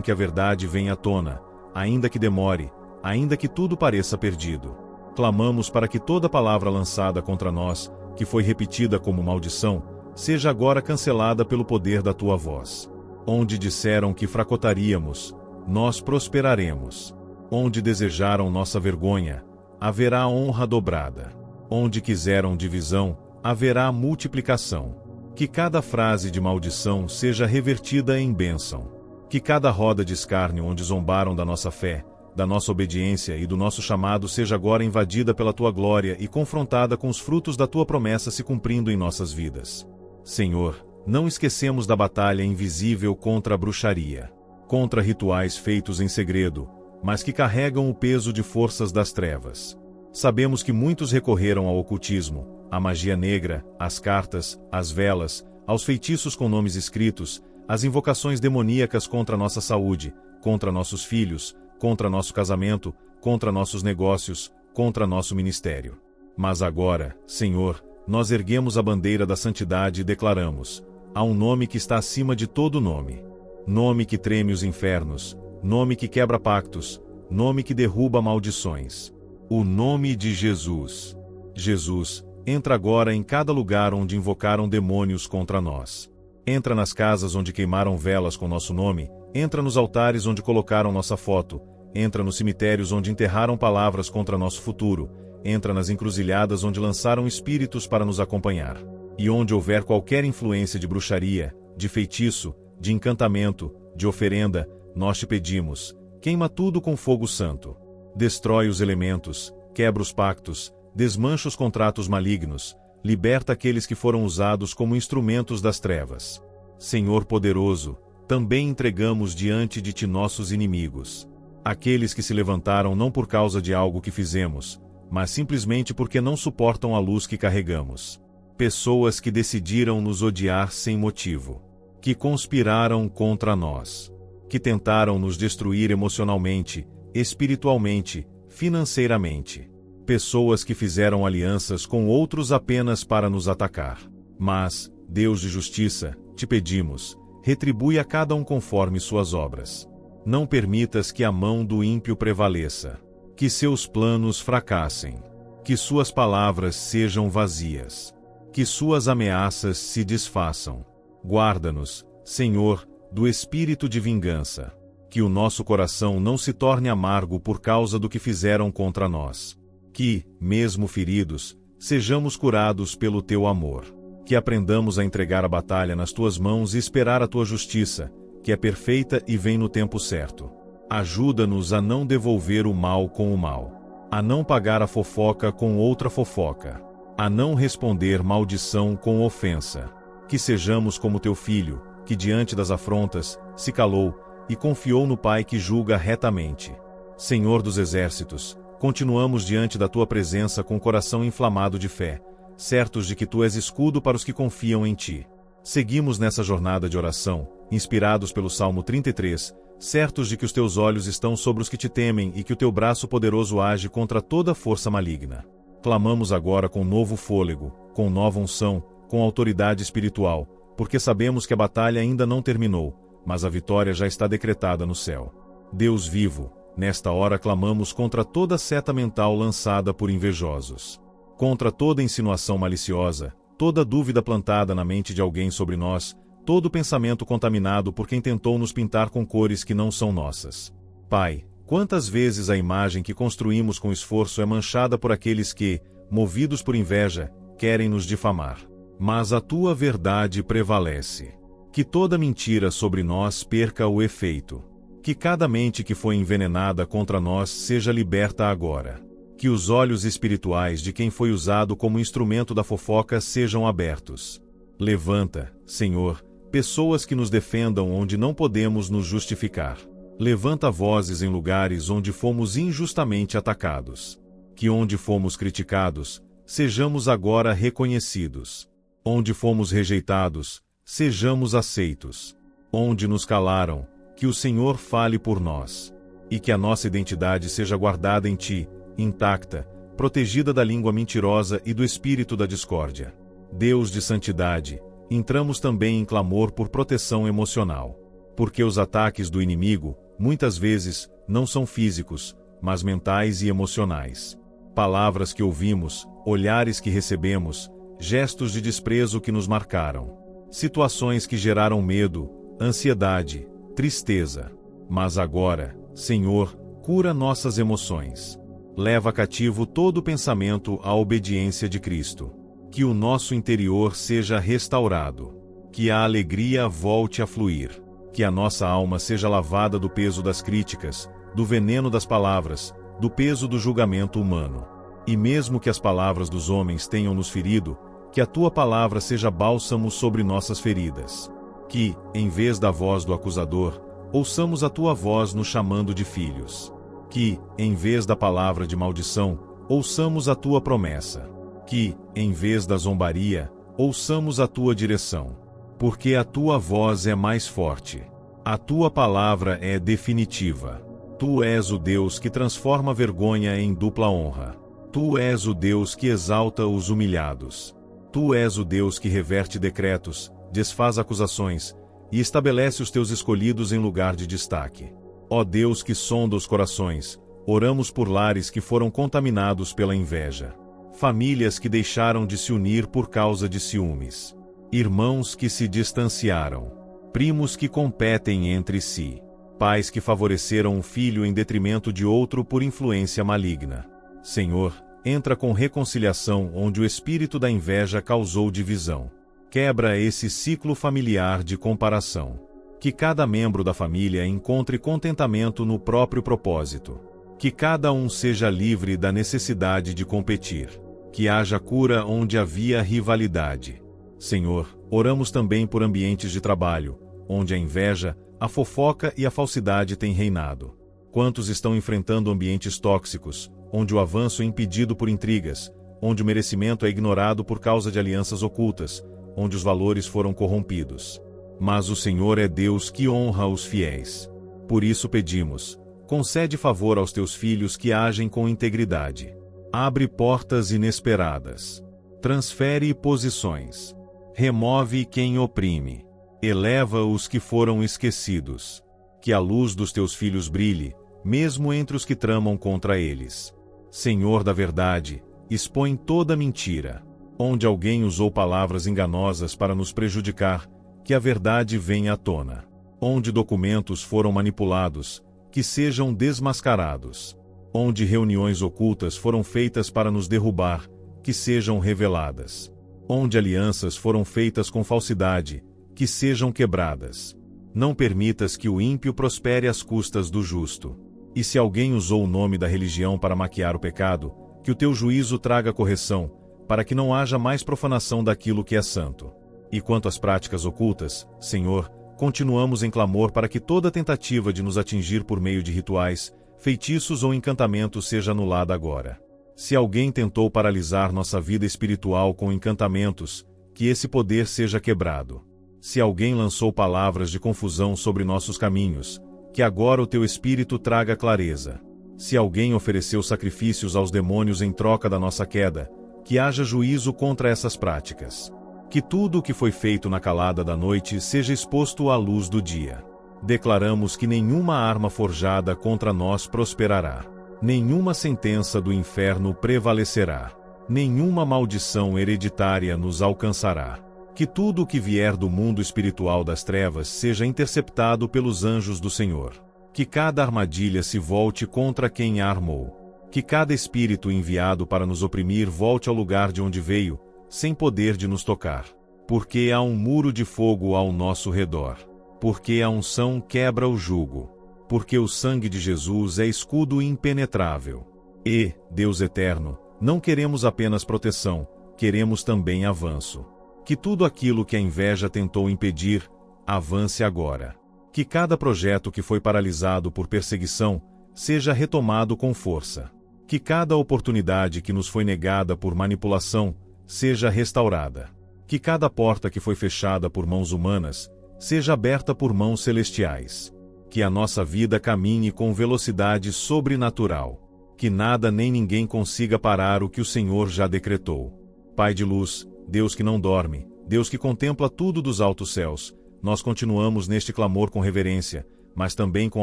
que a verdade venha à tona, ainda que demore, ainda que tudo pareça perdido. Clamamos para que toda palavra lançada contra nós, que foi repetida como maldição, seja agora cancelada pelo poder da tua voz. Onde disseram que fracotaríamos, nós prosperaremos. Onde desejaram nossa vergonha, haverá honra dobrada. Onde quiseram divisão, haverá multiplicação. Que cada frase de maldição seja revertida em bênção. Que cada roda de escárnio onde zombaram da nossa fé, da nossa obediência e do nosso chamado seja agora invadida pela tua glória e confrontada com os frutos da tua promessa se cumprindo em nossas vidas. Senhor, não esquecemos da batalha invisível contra a bruxaria, contra rituais feitos em segredo, mas que carregam o peso de forças das trevas. Sabemos que muitos recorreram ao ocultismo, à magia negra, às cartas, às velas, aos feitiços com nomes escritos, às invocações demoníacas contra nossa saúde, contra nossos filhos, contra nosso casamento, contra nossos negócios, contra nosso ministério. Mas agora, Senhor, nós erguemos a bandeira da santidade e declaramos: há um nome que está acima de todo nome. Nome que treme os infernos, nome que quebra pactos, nome que derruba maldições. O nome de Jesus. Jesus, entra agora em cada lugar onde invocaram demônios contra nós. Entra nas casas onde queimaram velas com nosso nome, entra nos altares onde colocaram nossa foto, entra nos cemitérios onde enterraram palavras contra nosso futuro, entra nas encruzilhadas onde lançaram espíritos para nos acompanhar. E onde houver qualquer influência de bruxaria, de feitiço, de encantamento, de oferenda, nós te pedimos, queima tudo com fogo santo. Destrói os elementos, quebra os pactos, desmancha os contratos malignos, liberta aqueles que foram usados como instrumentos das trevas. Senhor poderoso, também entregamos diante de ti nossos inimigos. Aqueles que se levantaram não por causa de algo que fizemos, mas simplesmente porque não suportam a luz que carregamos. Pessoas que decidiram nos odiar sem motivo. Que conspiraram contra nós. Que tentaram nos destruir emocionalmente, espiritualmente, financeiramente. Pessoas que fizeram alianças com outros apenas para nos atacar. Mas, Deus de justiça, te pedimos, retribui a cada um conforme suas obras. Não permitas que a mão do ímpio prevaleça. Que seus planos fracassem. Que suas palavras sejam vazias. Que suas ameaças se desfaçam. Guarda-nos, Senhor, do espírito de vingança. Que o nosso coração não se torne amargo por causa do que fizeram contra nós. Que, mesmo feridos, sejamos curados pelo teu amor. Que aprendamos a entregar a batalha nas tuas mãos e esperar a tua justiça, que é perfeita e vem no tempo certo. Ajuda-nos a não devolver o mal com o mal. A não pagar a fofoca com outra fofoca. A não responder maldição com ofensa. Que sejamos como teu filho, que diante das afrontas, se calou, e confiou no Pai que julga retamente. Senhor dos exércitos, continuamos diante da tua presença com o coração inflamado de fé, certos de que tu és escudo para os que confiam em ti. Seguimos nessa jornada de oração, inspirados pelo Salmo 33, certos de que os teus olhos estão sobre os que te temem e que o teu braço poderoso age contra toda força maligna. Clamamos agora com novo fôlego, com nova unção, com autoridade espiritual, porque sabemos que a batalha ainda não terminou, mas a vitória já está decretada no céu. Deus vivo, nesta hora clamamos contra toda seta mental lançada por invejosos. Contra toda insinuação maliciosa, toda dúvida plantada na mente de alguém sobre nós, todo pensamento contaminado por quem tentou nos pintar com cores que não são nossas. Pai, quantas vezes a imagem que construímos com esforço é manchada por aqueles que, movidos por inveja, querem nos difamar. Mas a tua verdade prevalece. Que toda mentira sobre nós perca o efeito. Que cada mente que foi envenenada contra nós seja liberta agora. Que os olhos espirituais de quem foi usado como instrumento da fofoca sejam abertos. Levanta, Senhor, pessoas que nos defendam onde não podemos nos justificar. Levanta vozes em lugares onde fomos injustamente atacados. Que onde fomos criticados, sejamos agora reconhecidos. Onde fomos rejeitados, sejamos aceitos. Onde nos calaram, que o Senhor fale por nós. E que a nossa identidade seja guardada em ti, intacta, protegida da língua mentirosa e do espírito da discórdia. Deus de santidade, entramos também em clamor por proteção emocional. Porque os ataques do inimigo, muitas vezes, não são físicos, mas mentais e emocionais. Palavras que ouvimos, olhares que recebemos, gestos de desprezo que nos marcaram. Situações que geraram medo, ansiedade, tristeza. Mas agora, Senhor, cura nossas emoções. Leva cativo todo pensamento à obediência de Cristo. Que o nosso interior seja restaurado. Que a alegria volte a fluir. Que a nossa alma seja lavada do peso das críticas, do veneno das palavras, do peso do julgamento humano. E mesmo que as palavras dos homens tenham nos ferido, que a tua palavra seja bálsamo sobre nossas feridas. Que, em vez da voz do acusador, ouçamos a tua voz nos chamando de filhos. Que, em vez da palavra de maldição, ouçamos a tua promessa. Que, em vez da zombaria, ouçamos a tua direção. Porque a tua voz é mais forte. A tua palavra é definitiva. Tu és o Deus que transforma a vergonha em dupla honra. Tu és o Deus que exalta os humilhados. Tu és o Deus que reverte decretos, desfaz acusações, e estabelece os teus escolhidos em lugar de destaque. Ó Deus que sonda os corações, oramos por lares que foram contaminados pela inveja. Famílias que deixaram de se unir por causa de ciúmes. Irmãos que se distanciaram. Primos que competem entre si. Pais que favoreceram um filho em detrimento de outro por influência maligna. Senhor, entra com reconciliação onde o espírito da inveja causou divisão. Quebra esse ciclo familiar de comparação. Que cada membro da família encontre contentamento no próprio propósito. Que cada um seja livre da necessidade de competir. Que haja cura onde havia rivalidade. Senhor, oramos também por ambientes de trabalho, onde a inveja, a fofoca e a falsidade têm reinado. Quantos estão enfrentando ambientes tóxicos, onde o avanço é impedido por intrigas, onde o merecimento é ignorado por causa de alianças ocultas, onde os valores foram corrompidos. Mas o Senhor é Deus que honra os fiéis. Por isso pedimos, concede favor aos teus filhos que agem com integridade. Abre portas inesperadas. Transfere posições. Remove quem oprime. Eleva os que foram esquecidos. Que a luz dos teus filhos brilhe, mesmo entre os que tramam contra eles. Senhor da verdade, expõe toda mentira. Onde alguém usou palavras enganosas para nos prejudicar, que a verdade venha à tona. Onde documentos foram manipulados, que sejam desmascarados. Onde reuniões ocultas foram feitas para nos derrubar, que sejam reveladas. Onde alianças foram feitas com falsidade, que sejam quebradas. Não permitas que o ímpio prospere às custas do justo. E se alguém usou o nome da religião para maquiar o pecado, que o teu juízo traga correção, para que não haja mais profanação daquilo que é santo. E quanto às práticas ocultas, Senhor, continuamos em clamor para que toda tentativa de nos atingir por meio de rituais, feitiços ou encantamentos seja anulada agora. Se alguém tentou paralisar nossa vida espiritual com encantamentos, que esse poder seja quebrado. Se alguém lançou palavras de confusão sobre nossos caminhos, que agora o teu Espírito traga clareza. Se alguém ofereceu sacrifícios aos demônios em troca da nossa queda, que haja juízo contra essas práticas. Que tudo o que foi feito na calada da noite seja exposto à luz do dia. Declaramos que nenhuma arma forjada contra nós prosperará. Nenhuma sentença do inferno prevalecerá. Nenhuma maldição hereditária nos alcançará. Que tudo o que vier do mundo espiritual das trevas seja interceptado pelos anjos do Senhor. Que cada armadilha se volte contra quem a armou. Que cada espírito enviado para nos oprimir volte ao lugar de onde veio, sem poder de nos tocar. Porque há um muro de fogo ao nosso redor. Porque a unção quebra o jugo. Porque o sangue de Jesus é escudo impenetrável. E, Deus eterno, não queremos apenas proteção, queremos também avanço. Que tudo aquilo que a inveja tentou impedir, avance agora. Que cada projeto que foi paralisado por perseguição, seja retomado com força. Que cada oportunidade que nos foi negada por manipulação, seja restaurada. Que cada porta que foi fechada por mãos humanas, seja aberta por mãos celestiais. Que a nossa vida caminhe com velocidade sobrenatural. Que nada nem ninguém consiga parar o que o Senhor já decretou. Pai de luz, Deus que não dorme, Deus que contempla tudo dos altos céus, nós continuamos neste clamor com reverência, mas também com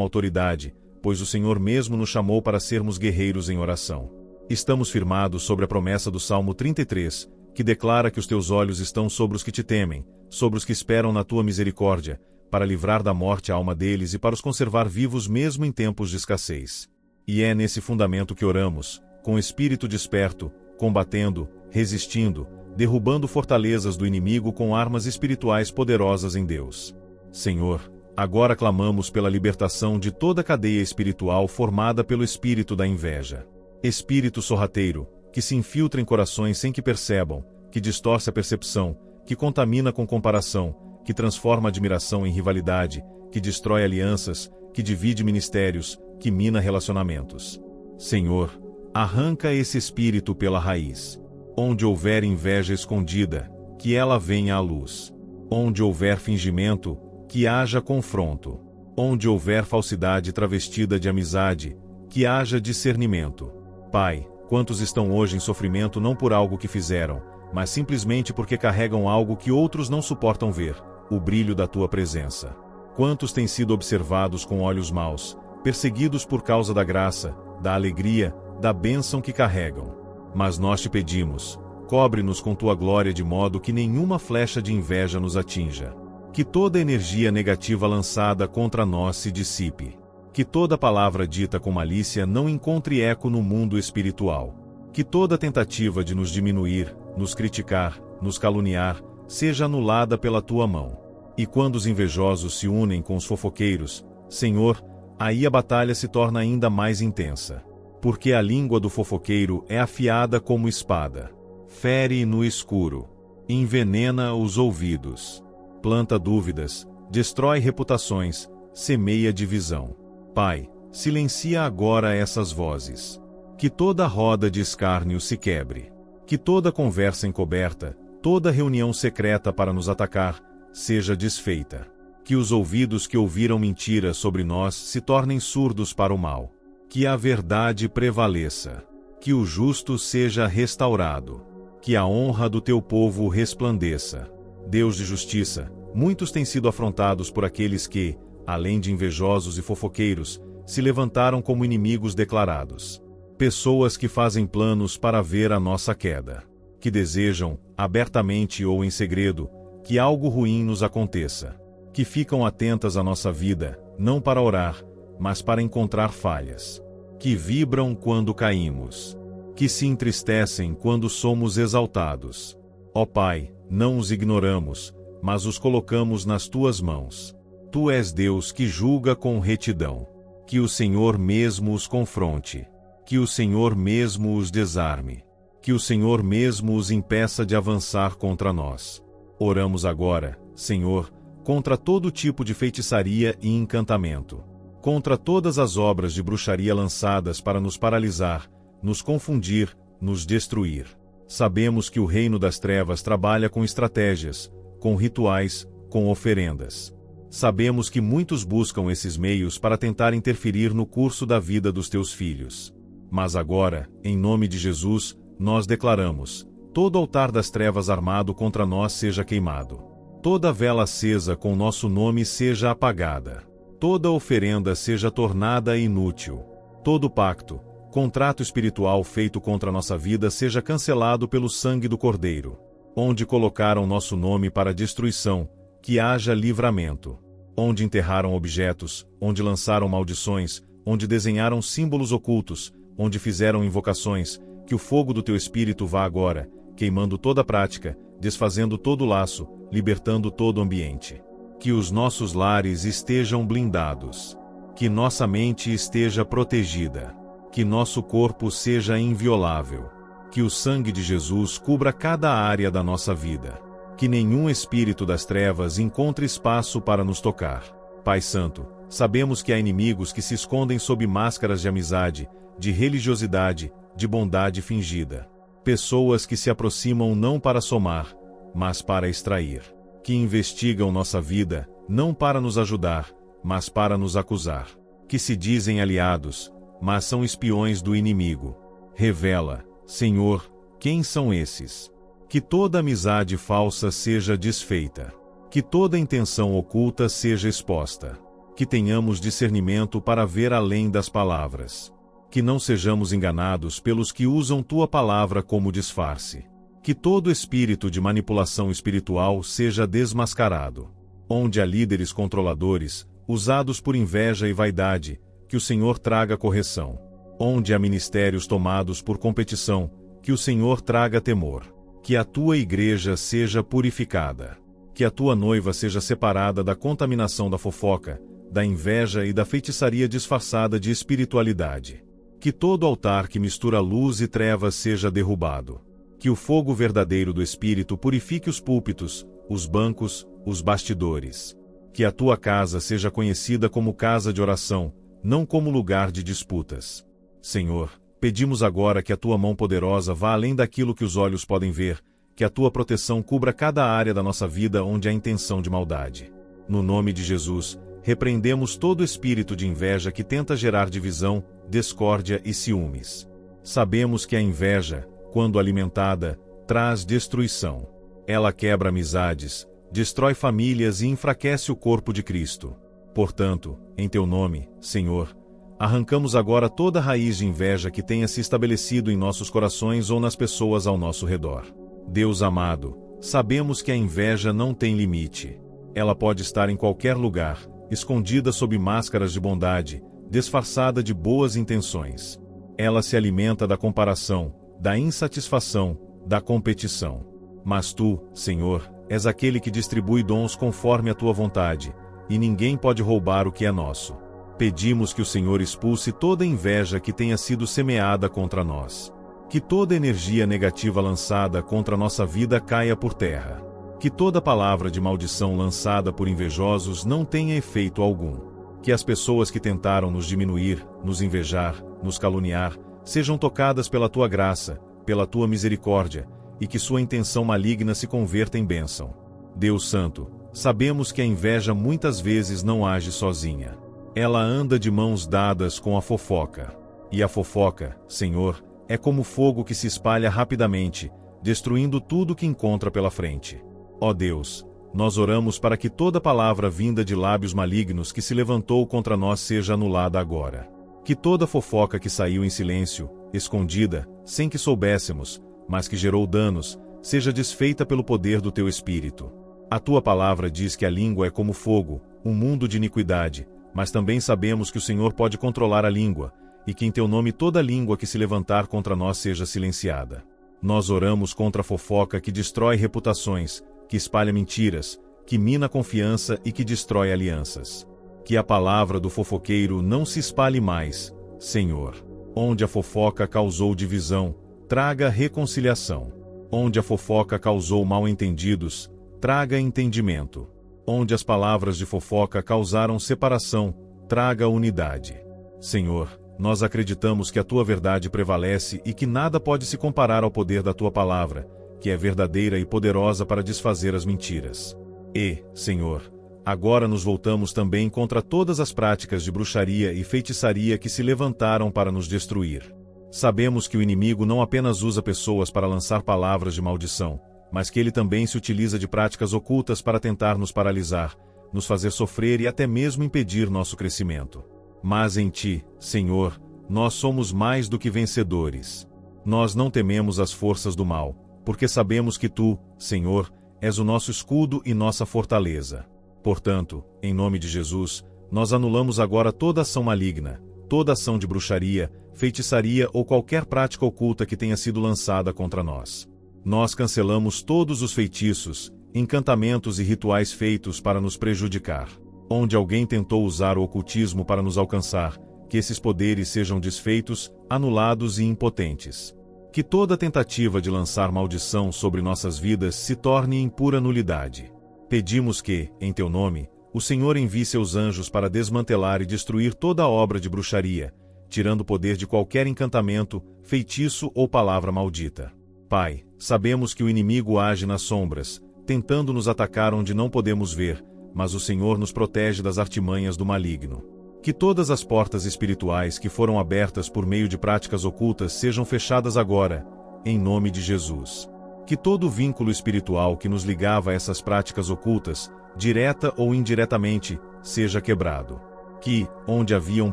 autoridade, pois o Senhor mesmo nos chamou para sermos guerreiros em oração. Estamos firmados sobre a promessa do Salmo 33, que declara que os teus olhos estão sobre os que te temem, sobre os que esperam na tua misericórdia, para livrar da morte a alma deles e para os conservar vivos mesmo em tempos de escassez. E é nesse fundamento que oramos, com espírito desperto, combatendo, resistindo, derrubando fortalezas do inimigo com armas espirituais poderosas em Deus. Senhor, agora clamamos pela libertação de toda a cadeia espiritual formada pelo espírito da inveja. Espírito sorrateiro, que se infiltra em corações sem que percebam, que distorce a percepção, que contamina com comparação, que transforma a admiração em rivalidade, que destrói alianças, que divide ministérios, que mina relacionamentos. Senhor, arranca esse espírito pela raiz. Onde houver inveja escondida, que ela venha à luz. Onde houver fingimento, que haja confronto. Onde houver falsidade travestida de amizade, que haja discernimento. Pai, quantos estão hoje em sofrimento não por algo que fizeram, mas simplesmente porque carregam algo que outros não suportam ver, o brilho da tua presença. Quantos têm sido observados com olhos maus, perseguidos por causa da graça, da alegria, da bênção que carregam. Mas nós te pedimos, cobre-nos com tua glória de modo que nenhuma flecha de inveja nos atinja. Que toda energia negativa lançada contra nós se dissipe. Que toda palavra dita com malícia não encontre eco no mundo espiritual. Que toda tentativa de nos diminuir, nos criticar, nos caluniar, seja anulada pela tua mão. E quando os invejosos se unem com os fofoqueiros, Senhor, aí a batalha se torna ainda mais intensa. Porque a língua do fofoqueiro é afiada como espada. Fere no escuro. Envenena os ouvidos. Planta dúvidas, destrói reputações, semeia divisão. Pai, silencia agora essas vozes. Que toda roda de escárnio se quebre. Que toda conversa encoberta, toda reunião secreta para nos atacar, seja desfeita. Que os ouvidos que ouviram mentiras sobre nós se tornem surdos para o mal. Que a verdade prevaleça. Que o justo seja restaurado. Que a honra do teu povo resplandeça. Deus de justiça, muitos têm sido afrontados por aqueles que, além de invejosos e fofoqueiros, se levantaram como inimigos declarados. Pessoas que fazem planos para ver a nossa queda. Que desejam, abertamente ou em segredo, que algo ruim nos aconteça. Que ficam atentas à nossa vida, não para orar, mas para encontrar falhas. Que vibram quando caímos. Que se entristecem quando somos exaltados. Ó Pai, não os ignoramos, mas os colocamos nas tuas mãos. Tu és Deus que julga com retidão. Que o Senhor mesmo os confronte. Que o Senhor mesmo os desarme. Que o Senhor mesmo os impeça de avançar contra nós. Oramos agora, Senhor, contra todo tipo de feitiçaria e encantamento. Contra todas as obras de bruxaria lançadas para nos paralisar, nos confundir, nos destruir. Sabemos que o reino das trevas trabalha com estratégias, com rituais, com oferendas. Sabemos que muitos buscam esses meios para tentar interferir no curso da vida dos teus filhos. Mas agora, em nome de Jesus, nós declaramos: todo altar das trevas armado contra nós seja queimado. Toda vela acesa com nosso nome seja apagada. Toda oferenda seja tornada inútil. Todo pacto, contrato espiritual feito contra nossa vida seja cancelado pelo sangue do Cordeiro. Onde colocaram nosso nome para destruição, que haja livramento. Onde enterraram objetos, onde lançaram maldições, onde desenharam símbolos ocultos, onde fizeram invocações, que o fogo do teu Espírito vá agora, queimando toda prática, desfazendo todo laço, libertando todo ambiente. Que os nossos lares estejam blindados. Que nossa mente esteja protegida. Que nosso corpo seja inviolável. Que o sangue de Jesus cubra cada área da nossa vida. Que nenhum espírito das trevas encontre espaço para nos tocar. Pai Santo, sabemos que há inimigos que se escondem sob máscaras de amizade, de religiosidade, de bondade fingida. Pessoas que se aproximam não para somar, mas para extrair. Que investigam nossa vida, não para nos ajudar, mas para nos acusar. Que se dizem aliados, mas são espiões do inimigo. Revela, Senhor, quem são esses? Que toda amizade falsa seja desfeita. Que toda intenção oculta seja exposta. Que tenhamos discernimento para ver além das palavras. Que não sejamos enganados pelos que usam tua palavra como disfarce. Que todo espírito de manipulação espiritual seja desmascarado. Onde há líderes controladores, usados por inveja e vaidade, que o Senhor traga correção. Onde há ministérios tomados por competição, que o Senhor traga temor. Que a tua igreja seja purificada. Que a tua noiva seja separada da contaminação da fofoca, da inveja e da feitiçaria disfarçada de espiritualidade. Que todo altar que mistura luz e trevas seja derrubado. Que o fogo verdadeiro do Espírito purifique os púlpitos, os bancos, os bastidores. Que a tua casa seja conhecida como casa de oração, não como lugar de disputas. Senhor, pedimos agora que a tua mão poderosa vá além daquilo que os olhos podem ver, que a tua proteção cubra cada área da nossa vida onde há intenção de maldade. No nome de Jesus, repreendemos todo espírito de inveja que tenta gerar divisão, discórdia e ciúmes. Sabemos que a inveja, quando alimentada, traz destruição. Ela quebra amizades, destrói famílias e enfraquece o corpo de Cristo. Portanto, em teu nome, Senhor, arrancamos agora toda raiz de inveja que tenha se estabelecido em nossos corações ou nas pessoas ao nosso redor. Deus amado, sabemos que a inveja não tem limite. Ela pode estar em qualquer lugar, escondida sob máscaras de bondade, disfarçada de boas intenções. Ela se alimenta da comparação, da insatisfação, da competição. Mas tu, Senhor, és aquele que distribui dons conforme a tua vontade, e ninguém pode roubar o que é nosso. Pedimos que o Senhor expulse toda inveja que tenha sido semeada contra nós. Que toda energia negativa lançada contra nossa vida caia por terra. Que toda palavra de maldição lançada por invejosos não tenha efeito algum. Que as pessoas que tentaram nos diminuir, nos invejar, nos caluniar, sejam tocadas pela tua graça, pela tua misericórdia, e que sua intenção maligna se converta em bênção. Deus Santo, sabemos que a inveja muitas vezes não age sozinha. Ela anda de mãos dadas com a fofoca. E a fofoca, Senhor, é como fogo que se espalha rapidamente, destruindo tudo que encontra pela frente. Ó Deus, nós oramos para que toda palavra vinda de lábios malignos que se levantou contra nós seja anulada agora. Que toda fofoca que saiu em silêncio, escondida, sem que soubéssemos, mas que gerou danos, seja desfeita pelo poder do teu Espírito. A tua palavra diz que a língua é como fogo, um mundo de iniquidade, mas também sabemos que o Senhor pode controlar a língua, e que em teu nome toda língua que se levantar contra nós seja silenciada. Nós oramos contra a fofoca que destrói reputações, que espalha mentiras, que mina a confiança e que destrói alianças. Que a palavra do fofoqueiro não se espalhe mais, Senhor. Onde a fofoca causou divisão, traga reconciliação. Onde a fofoca causou mal-entendidos, traga entendimento. Onde as palavras de fofoca causaram separação, traga unidade. Senhor, nós acreditamos que a tua verdade prevalece e que nada pode se comparar ao poder da tua palavra, que é verdadeira e poderosa para desfazer as mentiras. E, Senhor, agora nos voltamos também contra todas as práticas de bruxaria e feitiçaria que se levantaram para nos destruir. Sabemos que o inimigo não apenas usa pessoas para lançar palavras de maldição, mas que ele também se utiliza de práticas ocultas para tentar nos paralisar, nos fazer sofrer e até mesmo impedir nosso crescimento. Mas em ti, Senhor, nós somos mais do que vencedores. Nós não tememos as forças do mal, porque sabemos que tu, Senhor, és o nosso escudo e nossa fortaleza. Portanto, em nome de Jesus, nós anulamos agora toda ação maligna, toda ação de bruxaria, feitiçaria ou qualquer prática oculta que tenha sido lançada contra nós. Nós cancelamos todos os feitiços, encantamentos e rituais feitos para nos prejudicar. Onde alguém tentou usar o ocultismo para nos alcançar, que esses poderes sejam desfeitos, anulados e impotentes. Que toda tentativa de lançar maldição sobre nossas vidas se torne em pura nulidade. Pedimos que, em teu nome, o Senhor envie seus anjos para desmantelar e destruir toda a obra de bruxaria, tirando o poder de qualquer encantamento, feitiço ou palavra maldita. Pai, sabemos que o inimigo age nas sombras, tentando nos atacar onde não podemos ver, mas o Senhor nos protege das artimanhas do maligno. Que todas as portas espirituais que foram abertas por meio de práticas ocultas sejam fechadas agora, em nome de Jesus. Que todo vínculo espiritual que nos ligava a essas práticas ocultas, direta ou indiretamente, seja quebrado. Que, onde havia um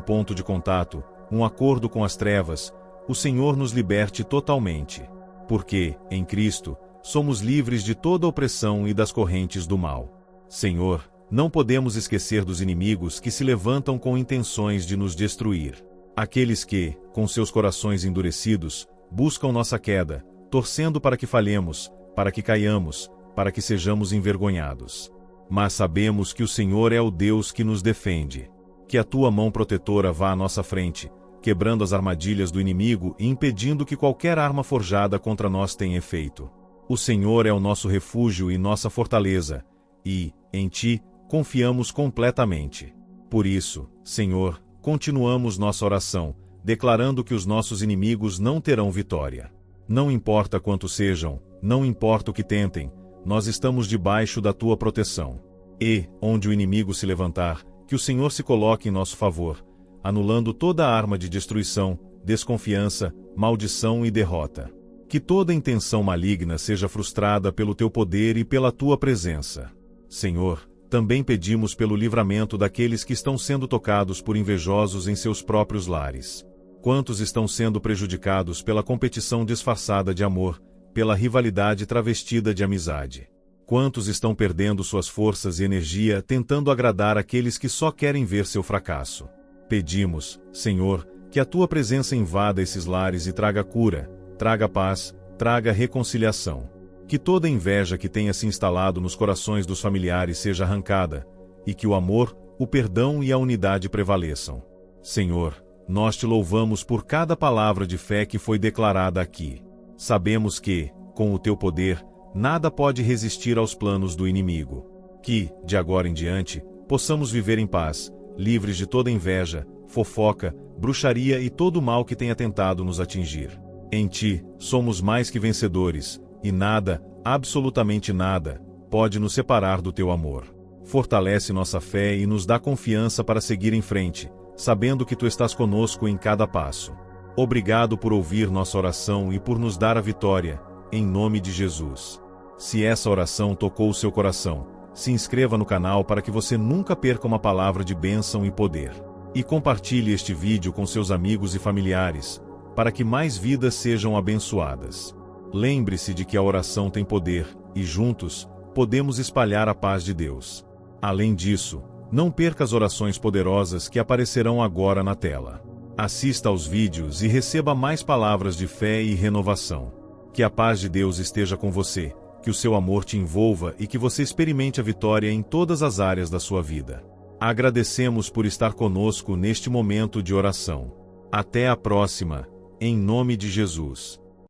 ponto de contato, um acordo com as trevas, o Senhor nos liberte totalmente. Porque, em Cristo, somos livres de toda opressão e das correntes do mal. Senhor, não podemos esquecer dos inimigos que se levantam com intenções de nos destruir. Aqueles que, com seus corações endurecidos, buscam nossa queda, torcendo para que falhemos, para que caiamos, para que sejamos envergonhados. Mas sabemos que o Senhor é o Deus que nos defende. Que a tua mão protetora vá à nossa frente, quebrando as armadilhas do inimigo e impedindo que qualquer arma forjada contra nós tenha efeito. O Senhor é o nosso refúgio e nossa fortaleza, e, em ti, confiamos completamente. Por isso, Senhor, continuamos nossa oração, declarando que os nossos inimigos não terão vitória. Não importa quantos sejam, não importa o que tentem, nós estamos debaixo da tua proteção. E, onde o inimigo se levantar, que o Senhor se coloque em nosso favor, anulando toda arma de destruição, desconfiança, maldição e derrota. Que toda intenção maligna seja frustrada pelo teu poder e pela tua presença. Senhor, também pedimos pelo livramento daqueles que estão sendo tocados por invejosos em seus próprios lares. Quantos estão sendo prejudicados pela competição disfarçada de amor, pela rivalidade travestida de amizade? Quantos estão perdendo suas forças e energia tentando agradar aqueles que só querem ver seu fracasso? Pedimos, Senhor, que a tua presença invada esses lares e traga cura, traga paz, traga reconciliação. Que toda inveja que tenha se instalado nos corações dos familiares seja arrancada, e que o amor, o perdão e a unidade prevaleçam. Senhor, nós te louvamos por cada palavra de fé que foi declarada aqui. Sabemos que, com o teu poder, nada pode resistir aos planos do inimigo. Que, de agora em diante, possamos viver em paz, livres de toda inveja, fofoca, bruxaria e todo o mal que tenha tentado nos atingir. Em ti, somos mais que vencedores, e nada, absolutamente nada, pode nos separar do teu amor. Fortalece nossa fé e nos dá confiança para seguir em frente, sabendo que tu estás conosco em cada passo. Obrigado por ouvir nossa oração e por nos dar a vitória, em nome de Jesus. Se essa oração tocou o seu coração, se inscreva no canal para que você nunca perca uma palavra de bênção e poder. E compartilhe este vídeo com seus amigos e familiares, para que mais vidas sejam abençoadas. Lembre-se de que a oração tem poder, e juntos, podemos espalhar a paz de Deus. Além disso, não perca as orações poderosas que aparecerão agora na tela. Assista aos vídeos e receba mais palavras de fé e renovação. Que a paz de Deus esteja com você, que o seu amor te envolva e que você experimente a vitória em todas as áreas da sua vida. Agradecemos por estar conosco neste momento de oração. Até a próxima, em nome de Jesus.